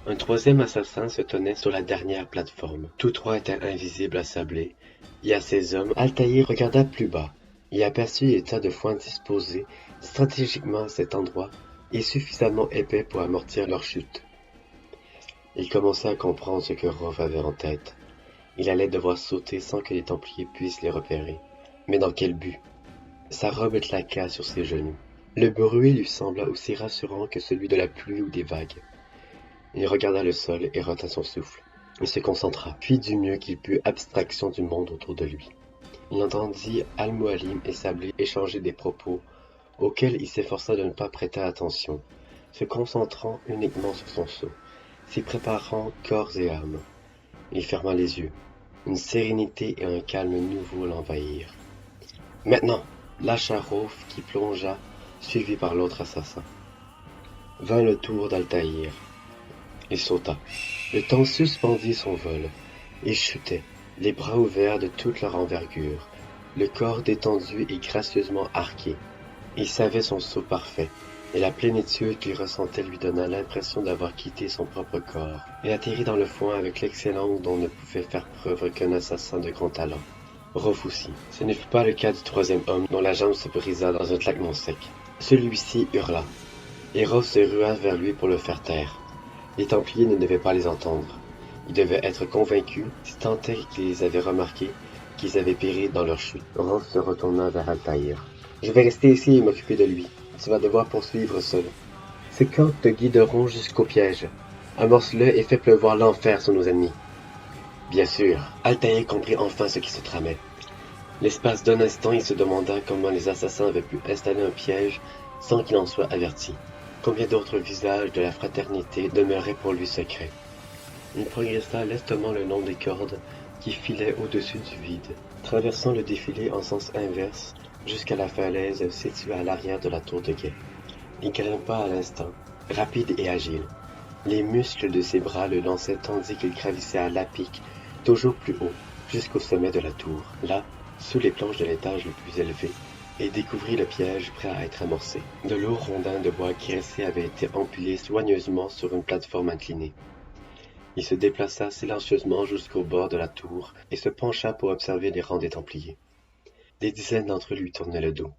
Un troisième assassin se tenait sur la dernière plateforme. Tous trois étaient invisibles à Sablé, et à ses hommes, Altaïr regarda plus bas, et aperçut les tas de foin disposés stratégiquement à cet endroit et suffisamment épais pour amortir leur chute. Il commença à comprendre ce que Rauf avait en tête. Il allait devoir sauter sans que les Templiers puissent les repérer. Mais dans quel but? Sa robe claqua sur ses genoux. Le bruit lui sembla aussi rassurant que celui de la pluie ou des vagues. Il regarda le sol et retint son souffle. Il se concentra, puis du mieux qu'il put abstraction du monde autour de lui. Il entendit Al-Mualim et Sablé échanger des propos auxquels il s'efforça de ne pas prêter attention, se concentrant uniquement sur son seau, s'y préparant corps et âme. Il ferma les yeux. Une sérénité et un calme nouveau l'envahirent. Maintenant, lâcha Rauf qui plongea, suivi par l'autre assassin. Vint le tour d'Altaïr. Il sauta. Le temps suspendit son vol. Il chutait, les bras ouverts de toute leur envergure, le corps détendu et gracieusement arqué. Il savait son saut parfait, et la plénitude qu'il ressentait lui donna l'impression d'avoir quitté son propre corps, et atterri dans le foin avec l'excellence dont ne pouvait faire preuve qu'un assassin de grand talent. Rauf aussi. Ce ne fut pas le cas du troisième homme dont la jambe se brisa dans un claquement sec. Celui-ci hurla, et Rauf se rua vers lui pour le faire taire. Les Templiers ne devaient pas les entendre. Ils devaient être convaincus, si tant est qu'ils les avaient remarqués, qu'ils avaient péri dans leur chute. Rauf se retourna vers Altaïr. « Je vais rester ici et m'occuper de lui. Tu vas devoir poursuivre seul. Ces cordes te guideront jusqu'au piège. Amorce-le et fais pleuvoir l'enfer sur nos ennemis. » Bien sûr, Altaïr comprit enfin ce qui se tramait. L'espace d'un instant, il se demanda comment les assassins avaient pu installer un piège sans qu'il en soit averti. Combien d'autres visages de la fraternité demeuraient pour lui secrets. Il progressa lestement le long des cordes qui filaient au-dessus du vide, traversant le défilé en sens inverse jusqu'à la falaise située à l'arrière de la tour de guet. Il grimpa à l'instant, rapide et agile. Les muscles de ses bras le lançaient tandis qu'il gravissait à la pique, toujours plus haut, jusqu'au sommet de la tour, là, sous les planches de l'étage le plus élevé, et découvrit le piège prêt à être amorcé. De lourds rondins de bois graissés avaient été empilés soigneusement sur une plateforme inclinée. Il se déplaça silencieusement jusqu'au bord de la tour et se pencha pour observer les rangs des Templiers. Des dizaines d'entre eux lui tournaient le dos.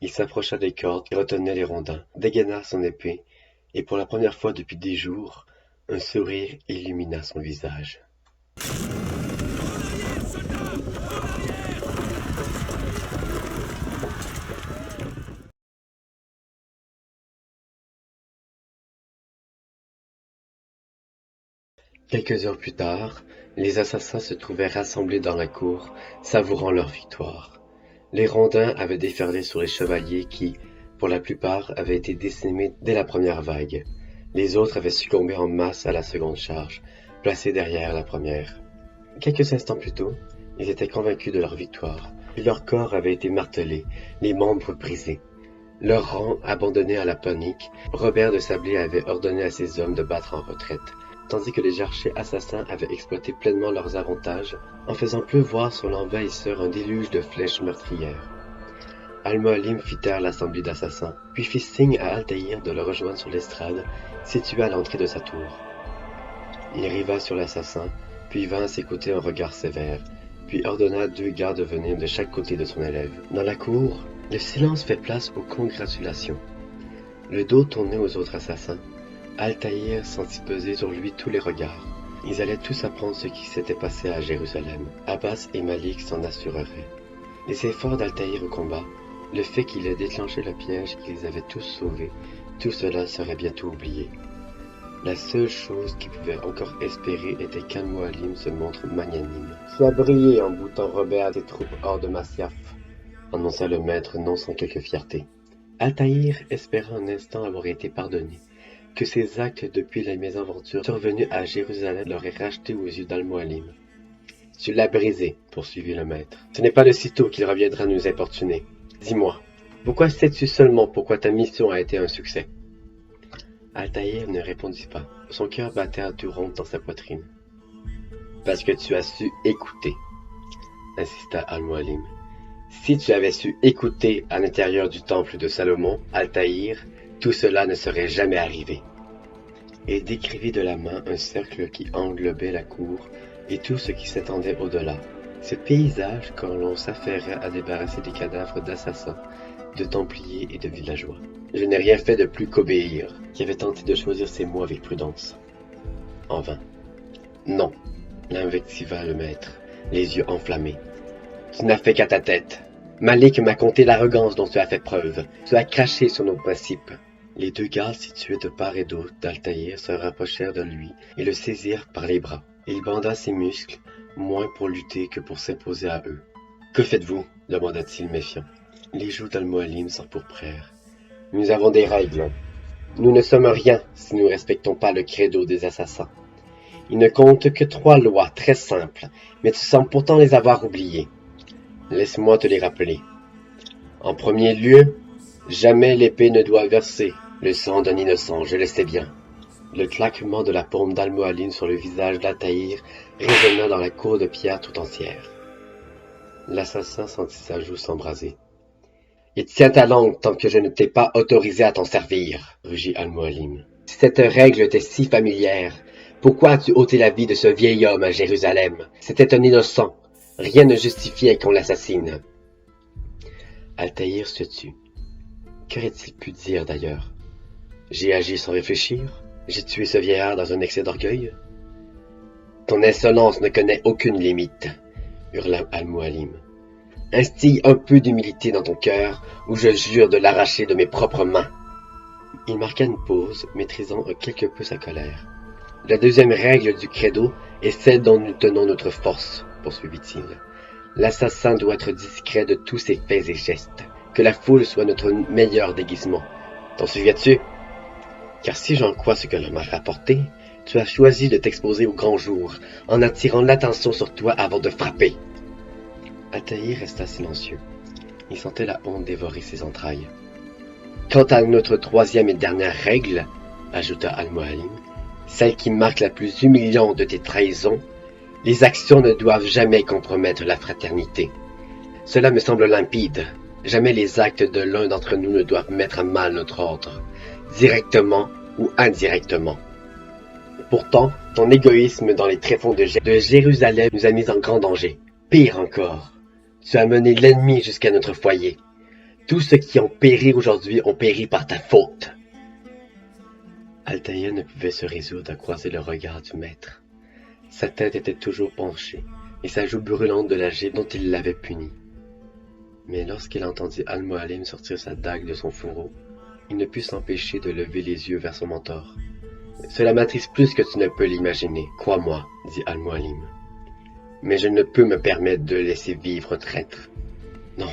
Il s'approcha des cordes qui retenaient les rondins, dégaina son épée, et pour la première fois depuis des jours, un sourire illumina son visage. Quelques heures plus tard, les assassins se trouvaient rassemblés dans la cour, savourant leur victoire. Les rondins avaient déferlé sur les chevaliers qui, pour la plupart, avaient été décimés dès la première vague. Les autres avaient succombé en masse à la seconde charge, placée derrière la première. Quelques instants plus tôt, ils étaient convaincus de leur victoire, puis leur corps avait été martelé, les membres brisés. Leur rang abandonné à la panique, Robert de Sablé avait ordonné à ses hommes de battre en retraite, tandis que les archers assassins avaient exploité pleinement leurs avantages en faisant pleuvoir sur l'envahisseur un déluge de flèches meurtrières. Al-Mualim fit taire l'assemblée d'assassins, puis fit signe à Altaïr de le rejoindre sur l'estrade, située à l'entrée de sa tour. Il arriva sur l'assassin, puis vint à ses côtés un regard sévère, puis ordonna 2 gardes de venir de chaque côté de son élève. Dans la cour, le silence fait place aux congratulations. Le dos tourné aux autres assassins, Altaïr sentit peser sur lui tous les regards. Ils allaient tous apprendre ce qui s'était passé à Jérusalem. Abbas et Malik s'en assureraient. Les efforts d'Altaïr au combat, le fait qu'il ait déclenché le piège qui les avait tous sauvés, tout cela serait bientôt oublié. La seule chose qu'ils pouvaient encore espérer était qu'Al-Mualim se montre magnanime. « Tu as brillé en boutant Robert des troupes hors de Masyaf », annonça le maître non sans quelque fierté. Altaïr espéra un instant avoir été pardonné, que ses actes depuis la mésaventure survenue à Jérusalem l'auraient racheté aux yeux d'Al-Mualim. « Tu l'as brisé, » poursuivit le maître. « Ce n'est pas de sitôt qu'il reviendra nous importuner. Dis-moi, pourquoi sais-tu seulement pourquoi ta mission a été un succès ?» Altaïr ne répondit pas. Son cœur battait à tout rompre dans sa poitrine. Parce que tu as su écouter, insista Al-Mualim. Si tu avais su écouter à l'intérieur du temple de Salomon, Altaïr, tout cela ne serait jamais arrivé. Il décrivit de la main un cercle qui englobait la cour et tout ce qui s'étendait au-delà. Ce paysage quand l'on s'affairait à débarrasser des cadavres d'assassins, de templiers et de villageois. Je n'ai rien fait de plus qu'obéir, qui avait tenté de choisir ses mots avec prudence. En vain. Non, l'invectiva le maître, les yeux enflammés. Tu n'as fait qu'à ta tête. Malik m'a conté l'arrogance dont tu as fait preuve. Tu as craché sur nos principes. Les deux gardes situés de part et d'autre d'Altaïr se rapprochèrent de lui et le saisirent par les bras. Il banda ses muscles, moins pour lutter que pour s'imposer à eux. « Que faites-vous » demanda-t-il méfiant. Les joues d'Al-Mualim s'empourprèrent. « Nous avons des règles. Nous ne sommes rien si nous ne respectons pas le credo des assassins. Il ne compte que 3 lois très simples, mais tu sembles pourtant les avoir oubliées. Laisse-moi te les rappeler. En premier lieu, jamais l'épée ne doit verser le sang d'un innocent, je le sais bien. » Le claquement de la paume d'Al-Mualim sur le visage d'Altaïr résonna dans la cour de pierre tout entière. L'assassin sentit sa joue s'embraser. « Et tiens ta langue tant que je ne t'ai pas autorisé à t'en servir, » rugit Al-Mualim. « Si cette règle t'est si familière, pourquoi as-tu ôté la vie de ce vieil homme à Jérusalem? C'était un innocent. Rien ne justifiait qu'on l'assassine. » Altaïr se tut. Qu'aurait-il pu dire d'ailleurs? J'ai agi sans réfléchir? J'ai tué ce vieillard dans un excès d'orgueil? Ton insolence ne connaît aucune limite, hurla Al-Mualim. Instille un peu d'humilité dans ton cœur, ou je jure de l'arracher de mes propres mains. Il marqua une pause, maîtrisant quelque peu sa colère. La deuxième règle du credo est celle dont nous tenons notre force, poursuivit-il. L'assassin doit être discret de tous ses faits et gestes, que la foule soit notre meilleur déguisement. T'en souviens-tu? Car si j'en crois ce que l'on m'a rapporté, tu as choisi de t'exposer au grand jour, en attirant l'attention sur toi avant de frapper. Altaïr resta silencieux. Il sentait la honte dévorer ses entrailles. Quant à notre troisième et dernière règle, ajouta Al-Mualim, celle qui marque la plus humiliante de tes trahisons, les actions ne doivent jamais compromettre la fraternité. Cela me semble limpide. Jamais les actes de l'un d'entre nous ne doivent mettre à mal notre ordre, directement ou indirectement. Pourtant, ton égoïsme dans les tréfonds de Jérusalem nous a mis en grand danger. Pire encore, tu as mené l'ennemi jusqu'à notre foyer. Tous ceux qui ont péri aujourd'hui ont péri par ta faute. Altaïr ne pouvait se résoudre à croiser le regard du maître. Sa tête était toujours penchée, et sa joue brûlante de la gifle dont il l'avait puni. Mais lorsqu'il entendit Al-Mualim sortir sa dague de son fourreau, il ne put s'empêcher de lever les yeux vers son mentor. « Cela m'attriste plus que tu ne peux l'imaginer, crois-moi, » dit Al-Mualim. « Mais je ne peux me permettre de laisser vivre traître. Non,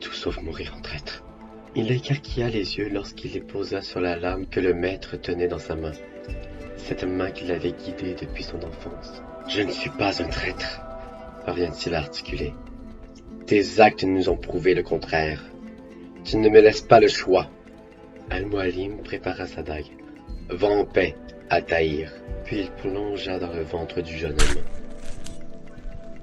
tout sauf mourir en traître. » Il écarquilla les yeux lorsqu'il les posa sur la lame que le maître tenait dans sa main. Cette main qui l'avait guidé depuis son enfance. « Je ne suis pas un traître, » parvient-il à articuler. « Tes actes nous ont prouvé le contraire. Tu ne me laisses pas le choix. » Al-Mualim prépara sa dague. « Va en paix, Altaïr. » Puis il plongea dans le ventre du jeune homme.